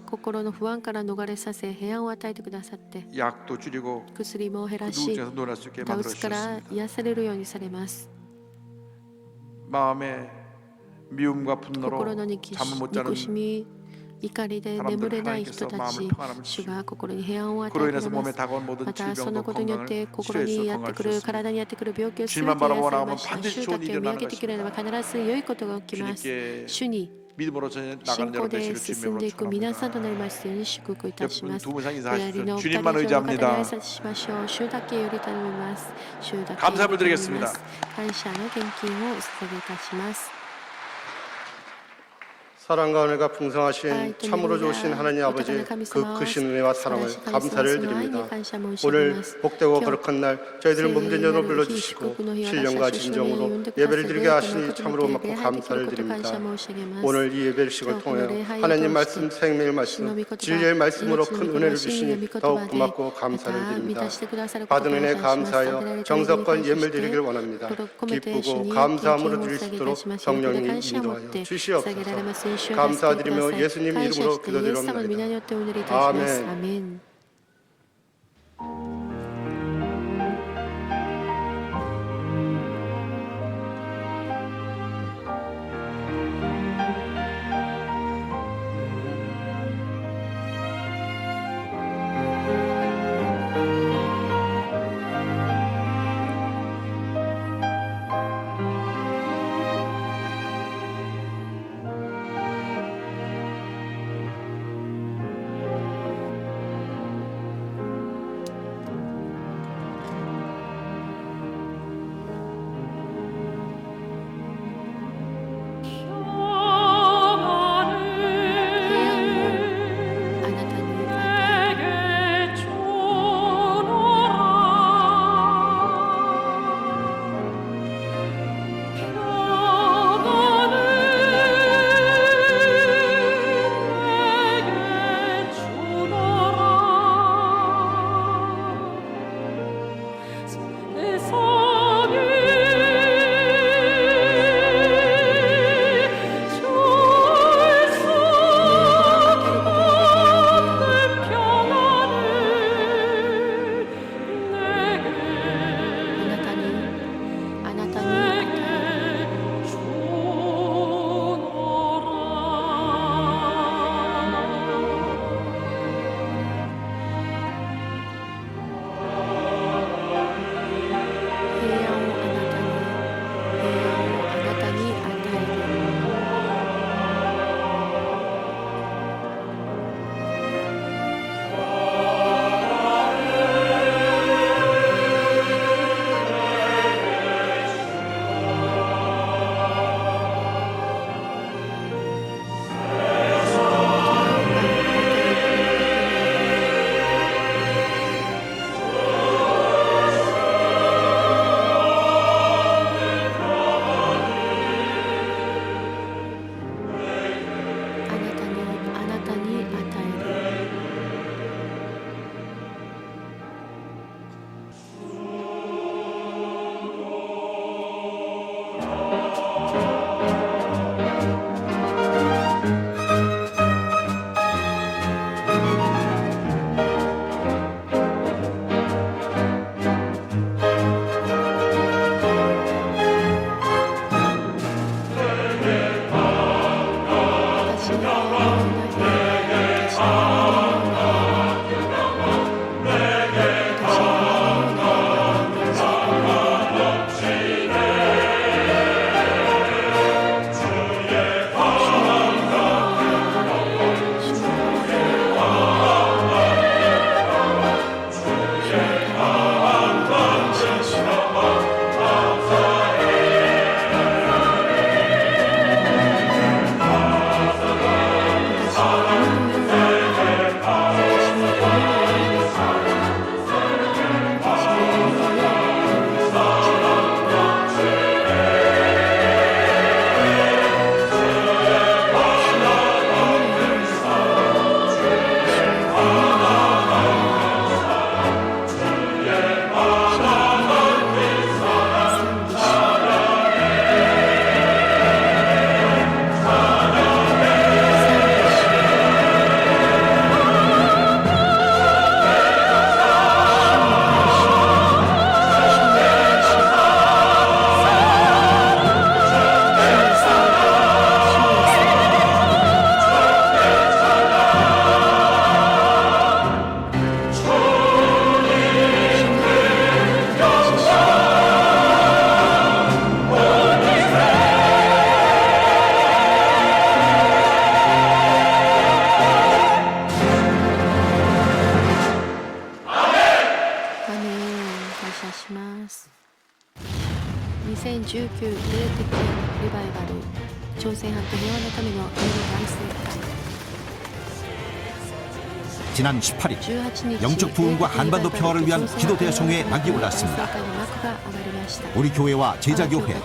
약도 줄이고 그 누울증에서 노연할 수 있게 만들어 주셨습니다. 마음의 미움과 분노로 잠을 못 자는 사람들 하나님께서 마음을 평안함을 주시고 그로 인해서 몸에 다가온 모든 질병과 건강을 치료해서 건강을 주셨습니다. 주님만 바라보고 나가면 반드시 좋은 일이 일어나는 것입니다. 주님께 믿음으로 전해 나가는 信仰 여러분 で 되시길 進ん 주님으로 でいく皆 축원합니다. さんとなりますように祝福いたし 옆분 ます。 두 분 이상 隣の 인사하십시오. お二人 주님만 以上の方に挨 의지합니다. 拶しましょう。主だけより頼みます。主だけ 감사함을 드리겠습니다. 感謝の献金をお捧げいたします。 사랑과 은혜가 풍성하신 참으로 좋으신 하나님 아버지 그 크신 은혜와 사랑을 감사를 드립니다. 오늘 복되고 거룩한 날 저희들을 몸된 전으로 불러주시고 신령과 진정으로 예배를 드리게 하시니 참으로 고맙고 감사를 드립니다. 오늘 이 예배식을 통해 하나님 말씀, 생명의 말씀, 진리의 말씀으로 큰 은혜를 주시니 더욱 고맙고 감사를 드립니다. 받은 은혜 감사하여 정성껏 예물 드리길 원합니다. 기쁘고 감사함으로 드릴 수 있도록 성령님 인도하여 주시옵소서. 감사드리며 예수님 이름으로 기도드립니다. 아멘. 아멘. 감사합니다. 2019霊的リバイバル朝鮮半島平和のための愛の内戦 지난 18일 18日 영적 부흥과 한반도 평화를 위한 기도 대성회에 막이 올랐습니다. 우리 교회와 제자교회,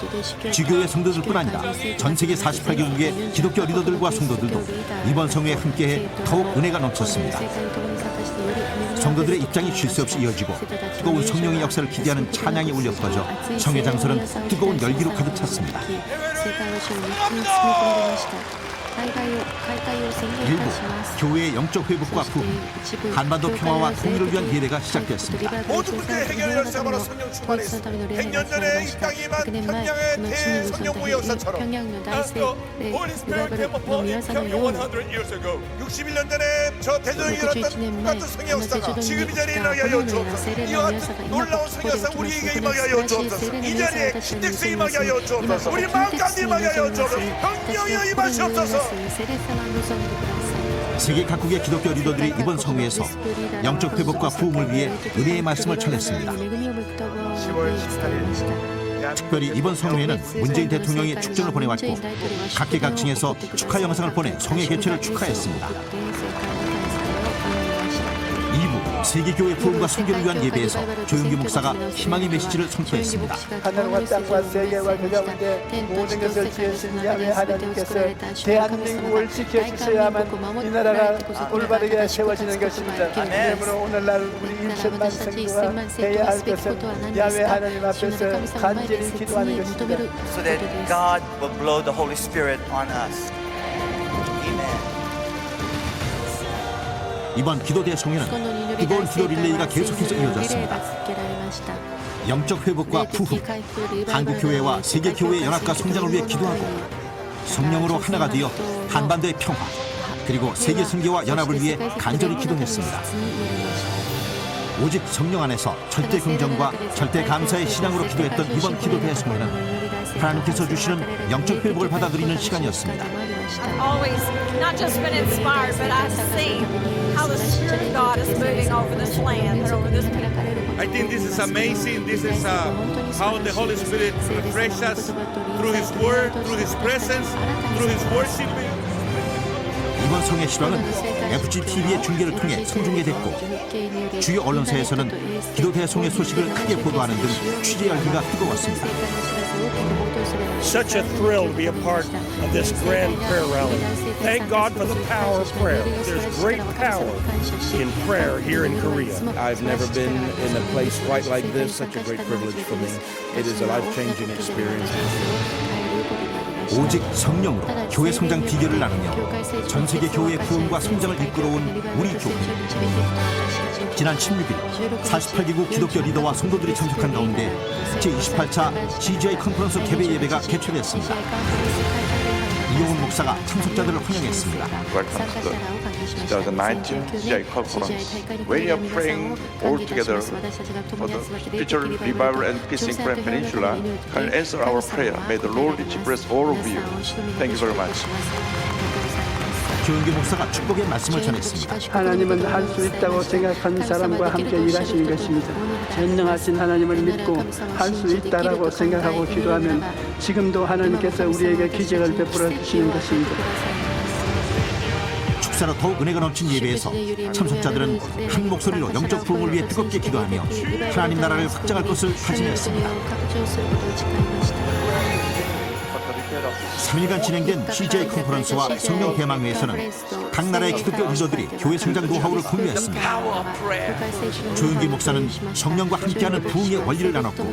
지교회 성도들뿐 아니라 전 세계 48개국의 기독교 리더들과 성도들도 이번 성회에 함께해 더욱 은혜가 넘쳤습니다. 성도들의 입장이 쉴 새 없이 이어지고 뜨거운 성령의 역사를 기대하는 찬양이 울려 퍼져 성회 장소는 뜨거운 열기로 가득 찼습니다. 일부 교회의 영적 회복과 부흥, 한반도 평화와 통일을 위한 예배가 시작됐습니다. 모든 문제 해결 역사바로 성령 충만했어. 100년 전에 이 땅에 임한 평양의 대성령부의 역사처럼 Holy Spirit came upon in Pyongyang 100 years ago. 61년 전에 저 대전에 일어났던 같은 성령 역사가 지금 이 자리에 일어나게 하여 주옵소서. 이와 같은 놀라운 성령 역사 우리에게 임하게 하여 주옵소서. 이 자리에 신택스 임하게 하여 주옵소서. 우리 마음까지 임하게 하여 주옵소서. 성령이 임하시옵소서. 세계 각국의 기독교 리더들이 이번 성회에서 영적 회복과 부흥을 위해 은혜의 말씀을 전했습니다. 10월 18일 특별히 이번 성회에는 문재인 대통령이 축전을 보내왔고 각계각층에서 축하 영상을 보내 성회 개최를 축하했습니다. 2부 세계교회 부흥과 선교를 위한 예배에서 조용기 목사가 희망의 메시지를 선포했습니다. 하늘과 땅과 세계와 그 가운데 모든 것을 지으신 야훼 하나님께서 대한민국을 지켜주셔야만 이 나라가 올바르게 세워지는 것입니다. 그러므로 오늘날 우리 1천만 성도가 해야 할 것은 야훼 하나님 앞에서 간절히 기도하는 것입니다. So that God will blow the Holy Spirit on us. Amen. 이번 기도 대성회는 뜨거운 기도 릴레이가 계속해서 이어졌습니다. 영적 회복과 부흥, 한국교회와 세계교회의 연합과 성장을 위해 기도하고 성령으로 하나가 되어 한반도의 평화 그리고 세계 선교와 연합을 위해 간절히 기도했습니다. 오직 성령 안에서 절대 긍정과 절대 감사의 신앙으로 기도했던 이번 기도 대성회는 하나님께서 주시는 영적 회복을 받아들이는 시간이었습니다. Always not just been inspired, but I've seen how the Spirit of God is moving over this land and over this people. I think this is amazing. This is how the Holy Spirit refreshes us through His Word, through His presence, through His worshiping. 이번 성회 실황은 FGTV의 중계를 통해 생중계됐고 주요 언론사에서는 기도 대성회 소식을 크게 보도하는 등 취재 열기가 뜨거웠습니다. Such a thrill to be a part of this grand prayer rally. Thank God for the power of prayer. There's great power in prayer here in Korea. I've never been in a place quite like this. Such a great privilege for me. It is a life-changing experience. 오직 성령으로 교회 성장 비결을 나누며 전 세계 교회의 부흥과 성장을 이끌어온 우리 교회. 지난 16일 48개국 기독교 리더와 성도들이 참석한 가운데 제28차 CGI 컨퍼런스 개배 예배가 개최됐습니다. 이용훈 목사가 참석자들을 환영했습니다. Welcome to the 2019 CGI Conference. When you are praying all together for the future revival and peace in Korean Peninsula, can answer our prayer. May the Lord richly bless all of you. Thank you very much. 조용기 목사가 축복의 말씀을 전했습니다. 하나님은 할 수 있다고 생각하는 사람과 함께 일하시는 것입니다. 전능하신 하나님을 믿고 할 수 있다라고 생각하고 기도하면 지금도 하나님께서 우리에게 기적을 베풀어 주시는 것입니다. 축사로 더욱 은혜가 넘친 예배에서 참석자들은 한 목소리로 영적 부흥을 위해 뜨겁게 기도하며 하나님 나라를 확장할 것을 다짐했습니다. 3일간 진행된 CGI 컨퍼런스와 성령 대망회에서는 각 나라의 기독교 리더들이 교회 성장 노하우를 공유했습니다. 조용기 목사는 성령과 함께하는 부흥의 원리를 나눴고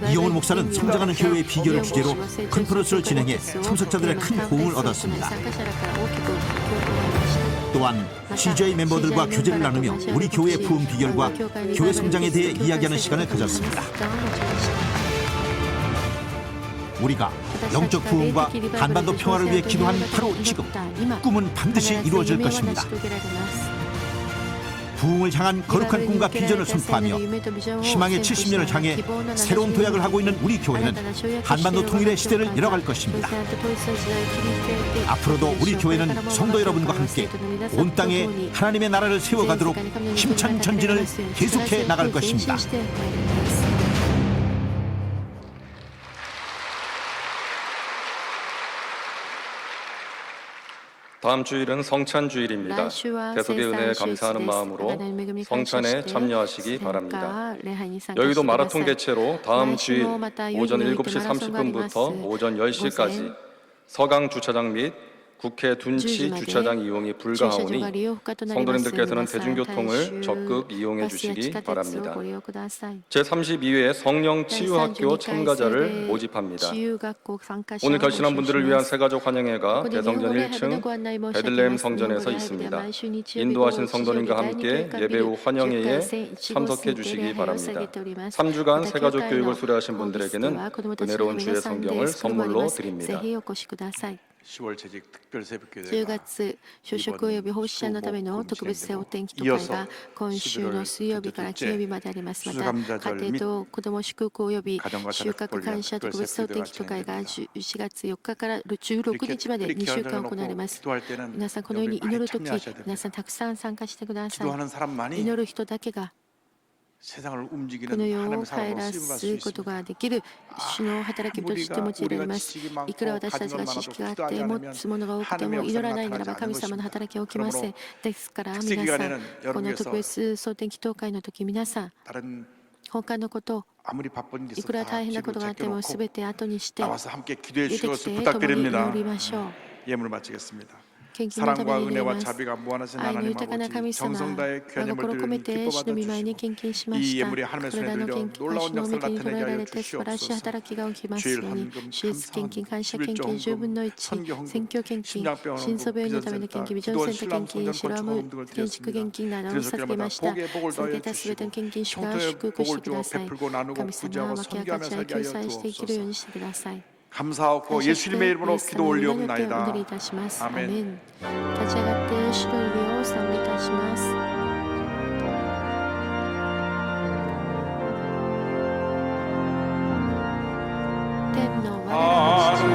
이용훈 목사는 성장하는 교회의 비결을 주제로 컨퍼런스를 진행해 참석자들의 큰 호응을 얻었습니다. 또한 CGI 멤버들과 교제를 나누며 우리 교회의 부흥 비결과 교회 성장에 대해 이야기하는 시간을 가졌습니다. 우리가 영적 부흥과 한반도 평화를 위해 기도한 바로 지금 꿈은 반드시 이루어질 것입니다. 부흥을 향한 거룩한 꿈과 비전을 선포하며 희망의 70년을 향해 새로운 도약을 하고 있는 우리 교회는 한반도 통일의 시대를 열어갈 것입니다. 앞으로도 우리 교회는 성도 여러분과 함께 온 땅에 하나님의 나라를 세워가도록 힘찬 전진을 계속해 나갈 것입니다. 다음 주일은 성찬 주일입니다. 대속의 은혜에 감사하는 마음으로 성찬에 참여하시기 바랍니다. 여의도 마라톤 개최로 다음 주일 오전 7시 30분부터 오전 10시까지 서강 주차장 및 국회 둔치 주차장 이용이 불가하오니 성도님들께서는 대중교통을 적극 이용해 주시기 바랍니다. 제32회 성령 치유학교 참가자를 모집합니다. 오늘 결신한 분들을 위한 새가족 환영회가 대성전 1층 베들레헴 성전에서 있습니다. 인도하신 성도님과 함께 예배 후 환영회에 참석해 주시기 바랍니다. 3주간 새가족 교육을 수료하신 분들에게는 은혜로운 주의 성경을 선물로 드립니다. 10월 재직 특별 새벽교회 10月就職及び奉仕者のための特別性お天気と会が今週の水曜日から金曜日まであります。また家庭と子ども祝福及び収穫感謝特別性お天気と会が4月4日から16日まで2週間行われます。皆さんこのように祈るとき皆さんたくさん参加してください。祈る人だけがこの世を変えらすことができる主の働きとして用いられます。いくら私たちが知識があって持つものが多くても祈らないならば神様の働きは起きません。ですから皆さんこの特別総天気祷会の時皆さん他のこといくら大変なことがあっても全て後にして出てきて共に祈りましょう。 예물을 마치겠습니다. 献金のため 사랑과 に祈り 은혜와 ます。 자비가 무한하신 愛の 하나님 豊かな神 아버지 様、 정성 다해 真 귀한 心込め 예물들을 て主の御前に 기뻐 献金し 받아주시고 ま 이 した。 예물이 하나님의 これら 손에 の 들려 献金は 놀라운 主の御 역사를 手に捉え 나타내게 ら 하여 れて素晴らしい 주시옵소서. 働きが起きますように、 주일 手術献金、感謝献金、 11조 10分の1、 선교 選挙献金、 심장병원 心臓病院のための献金、ビジョンセンター献金、シロアム建築献金などを捧げました。捧げたすべての献金主が祝福してください。神様は分け分かち合い救済して生きるようにしてください。 감사하고 예수님의 이름으로 기도 お 올리옵나이다. 祈りいたします。ア 아멘. メン。立ち上がって主の上を賛美いたします。 天の我らの父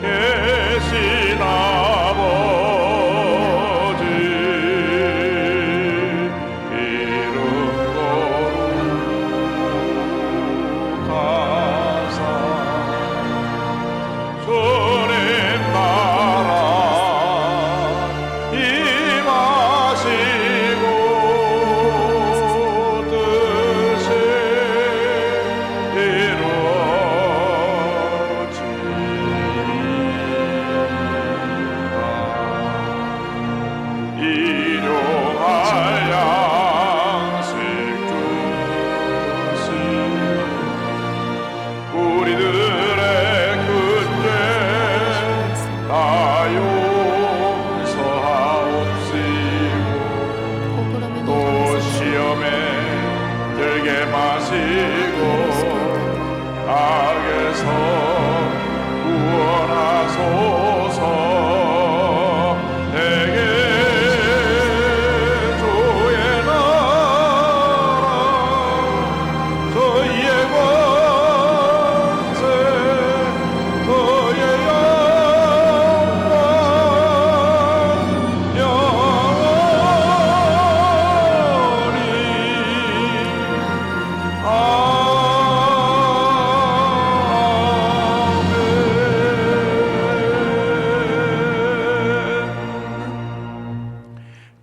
계신 아버지 이름 거룩하사 주님 나라 임하시고 뜻이 일용할 양식 주시 우리들의 그죄 다 용서하옵시고 또 시험에 들게 마시고 악에서 구원하소서. 내게 주의 나라 너희의 권세 너희의 영광 영원히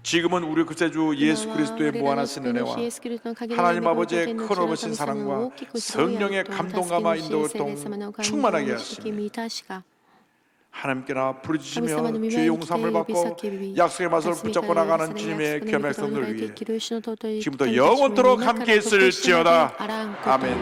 지금은 우리 구세주 예수 그리스도의 무한하신 은혜와 하나님 아버지의 크로우신 사랑과 성령의 감동감화 인도를 충만하게 하시니 하나님께나 부르짖으며 주의 용서함을 받고 약속의 맛을 붙잡고 나가는 주님의 귀한 백성들을 위해 지금부터 영원토록 함께 있을지어다. 아멘.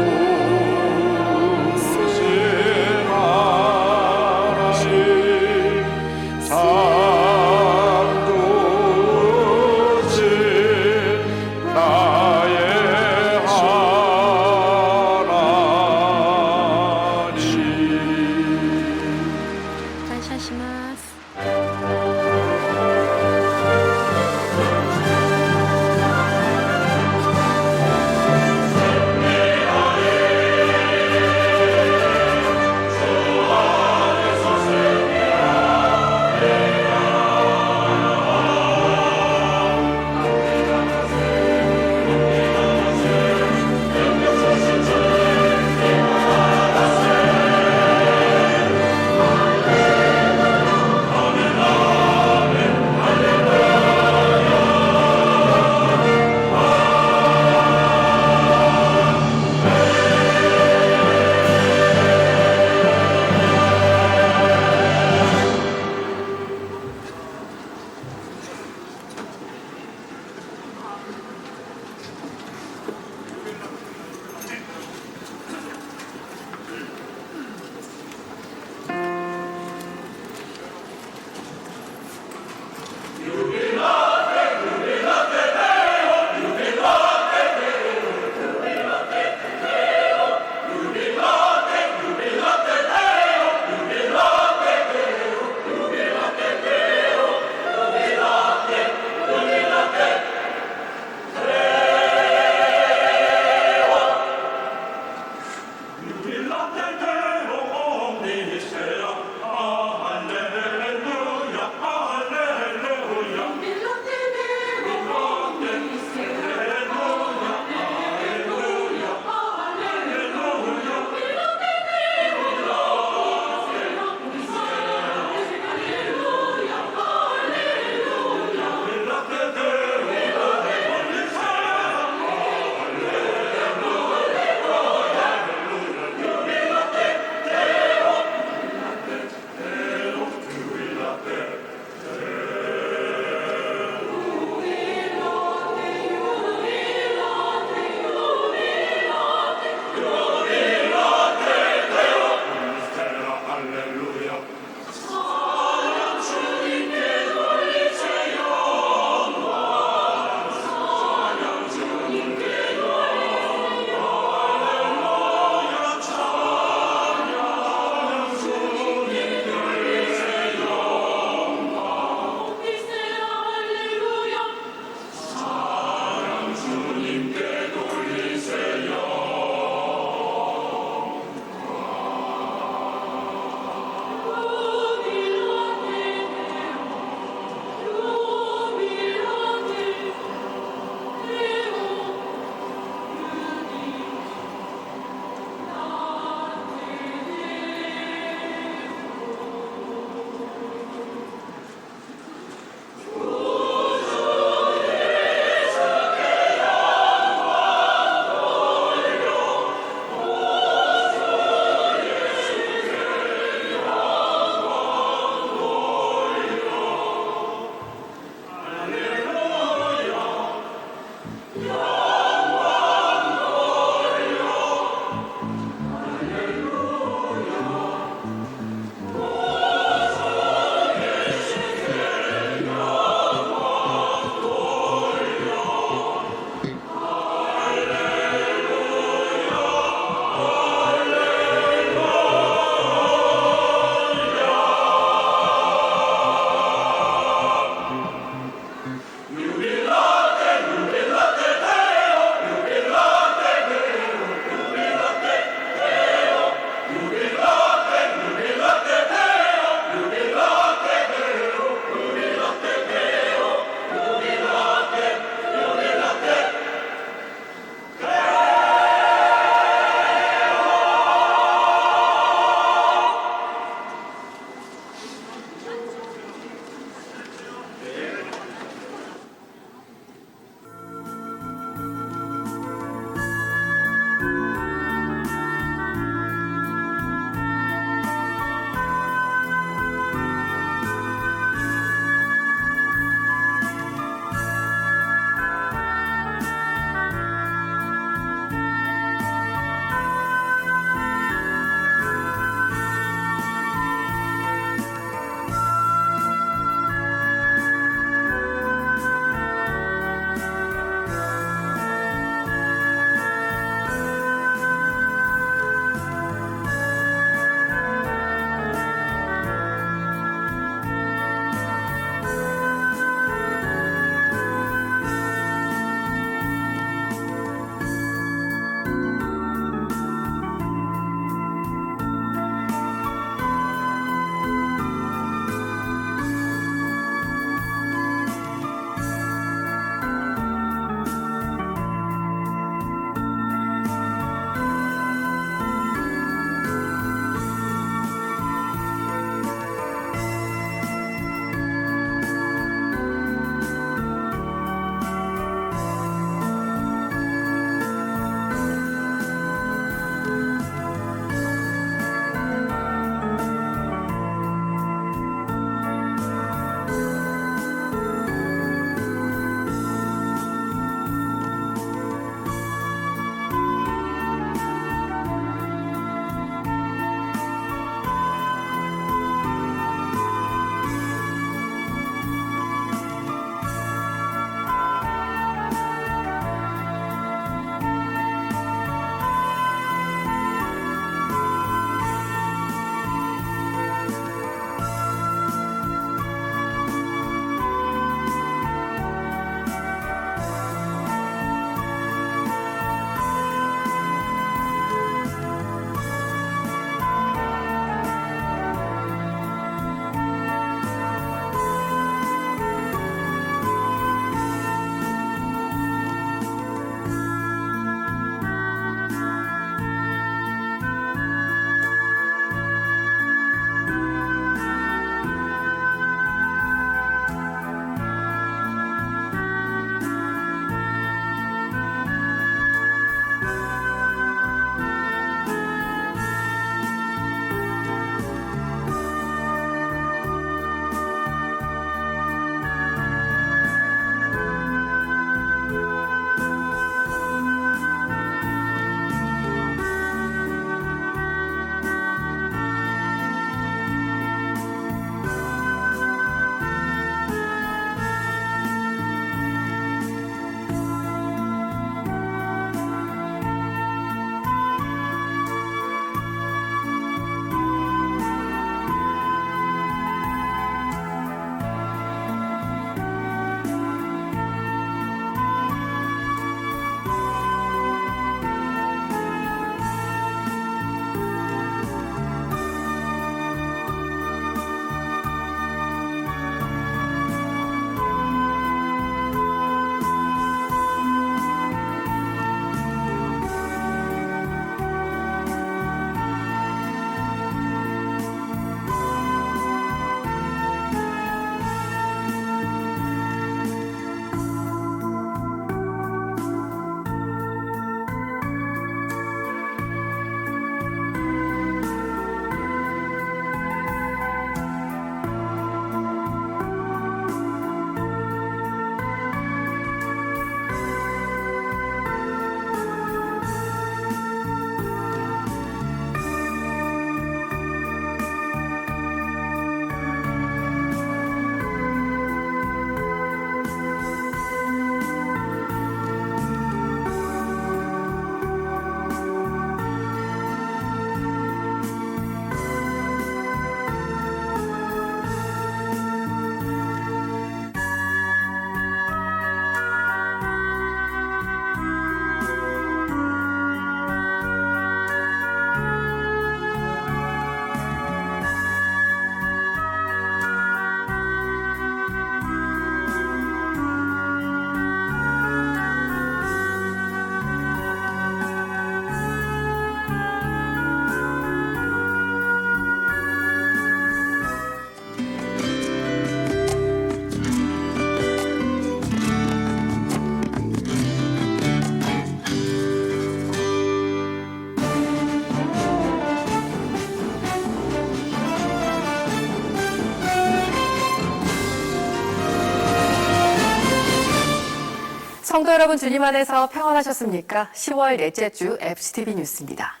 성도 여러분, 주님 안에서 평안하셨습니까? 10월 넷째 주 FCTV 뉴스입니다.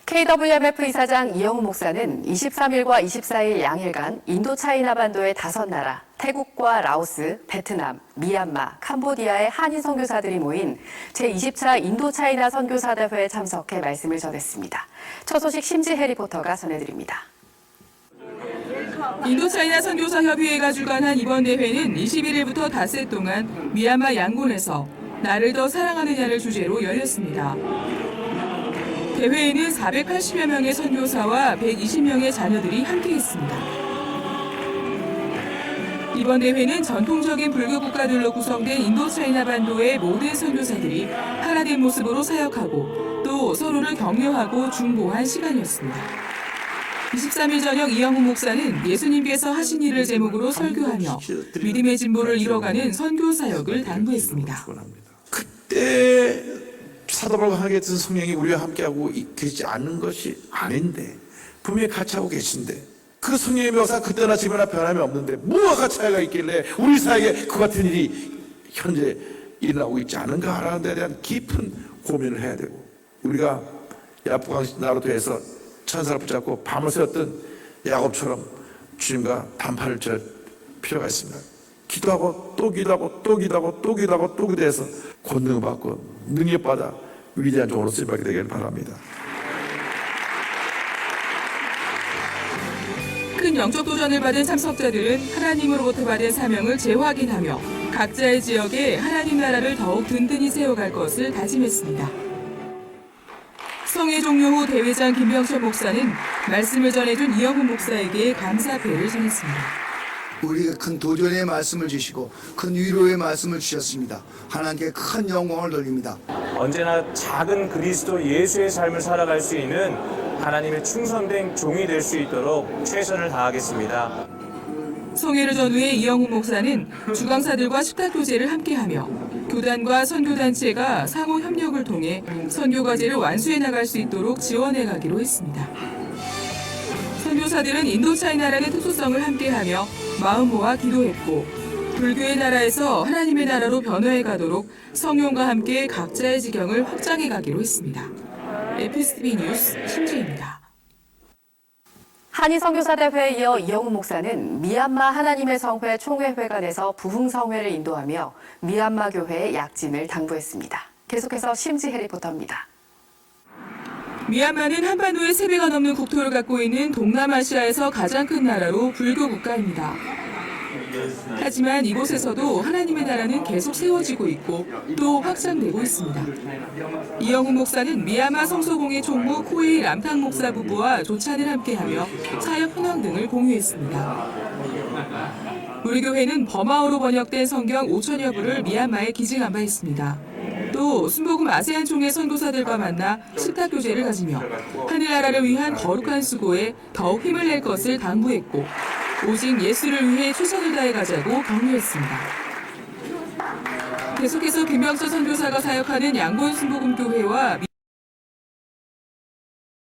KWMF 이사장 이영우 목사는 23일과 24일 양일간 인도차이나 반도의 5나라, 태국과 라오스, 베트남, 미얀마, 캄보디아의 한인 선교사들이 모인 제20차 인도차이나 선교사대회에 참석해 말씀을 전했습니다. 첫 소식 심지혜 리포터가 전해드립니다. 인도차이나 선교사협의회가 주관한 이번 대회는 21일부터 닷새 동안 미얀마 양곤에서 나를 더 사랑하느냐를 주제로 열렸습니다. 대회에는 480여 명의 선교사와 120명의 자녀들이 함께했습니다. 이번 대회는 전통적인 불교 국가들로 구성된 인도차이나 반도의 모든 선교사들이 하나된 모습으로 사역하고 또 서로를 격려하고 중보한 시간이었습니다. 23일 저녁 이영우 목사는 예수님께서 하신 일을 제목으로 설교하며 믿음의 진보를 이뤄가는 선교 사역을 당부했습니다. 그때 사도바울과 함께 했던 성령이 우리와 함께하고 계시지 않는 것이 아닌데 분명히 같이 하고 계신데 그 성령의 묘사 그때나 지금이나 변함이 없는데 뭐가 차이가 있길래 우리 사이에 그 같은 일이 현재 일어나고 있지 않은가 하는 데 대한 깊은 고민을 해야 되고 우리가 야복강 나로 돼서 천사를 붙잡고 밤을 새웠던 야곱처럼 주님과 단판을 칠 필요가 있습니다. 기도하고 또 기도하고 또 기도하고 또 기도하고 또 기도해서 권능을 받고 능력받아 위대한 종으로 쓰임받게 되길 바랍니다. 큰 영적 도전을 받은 참석자들은 하나님으로부터 받은 사명을 재확인하며 각자의 지역에 하나님 나라를 더욱 든든히 세워갈 것을 다짐했습니다. 성회 종료 후 대회장 김병철 목사는 말씀을 전해준 이영훈 목사에게 감사패를 전했습니다. 우리가 큰 도전의 말씀을 주시고 큰 위로의 말씀을 주셨습니다. 하나님께 큰 영광을 돌립니다. 언제나 작은 그리스도 예수의 삶을 살아갈 수 있는 하나님의 충성된 종이 될 수 있도록 최선을 다하겠습니다. 성회를 전후해 이영훈 목사는 주강사들과 식탁교제를 함께하며 교단과 선교단체가 상호 협력을 통해 선교과제를 완수해 나갈 수 있도록 지원해 가기로 했습니다. 선교사들은 인도차이나라는 특수성을 함께하며 마음 모아 기도했고 불교의 나라에서 하나님의 나라로 변화해 가도록 성령과 함께 각자의 지경을 확장해 가기로 했습니다. FCTV 뉴스 심지혜입니다. 한인 선교사대회에 이어 이영우 목사는 미얀마 하나님의 성회 총회회관에서 부흥성회를 인도하며 미얀마 교회의 약진을 당부했습니다. 계속해서 심지혜 리포터입니다. 미얀마는 한반도의 3배가 넘는 국토를 갖고 있는 동남아시아에서 가장 큰 나라로 불교 국가입니다. 하지만 이곳에서도 하나님의 나라는 계속 세워지고 있고 또 확장되고 있습니다. 이영훈 목사는 미얀마 성소공회 총무 코에이 람탕 목사 부부와 조찬을 함께하며 사역 현황 등을 공유했습니다. 우리 교회는 버마어로 번역된 성경 5천여 부를 미얀마에 기증한 바 있습니다. 또 순복음 아세안 총회 선교사들과 만나 식탁교제를 가지며 하늘나라를 위한 거룩한 수고에 더욱 힘을 낼 것을 당부했고 오직 예수를 위해 최선을 다해 가자고 격려했습니다. 계속해서 김병철 선교사가 사역하는 양곤 순복음교회와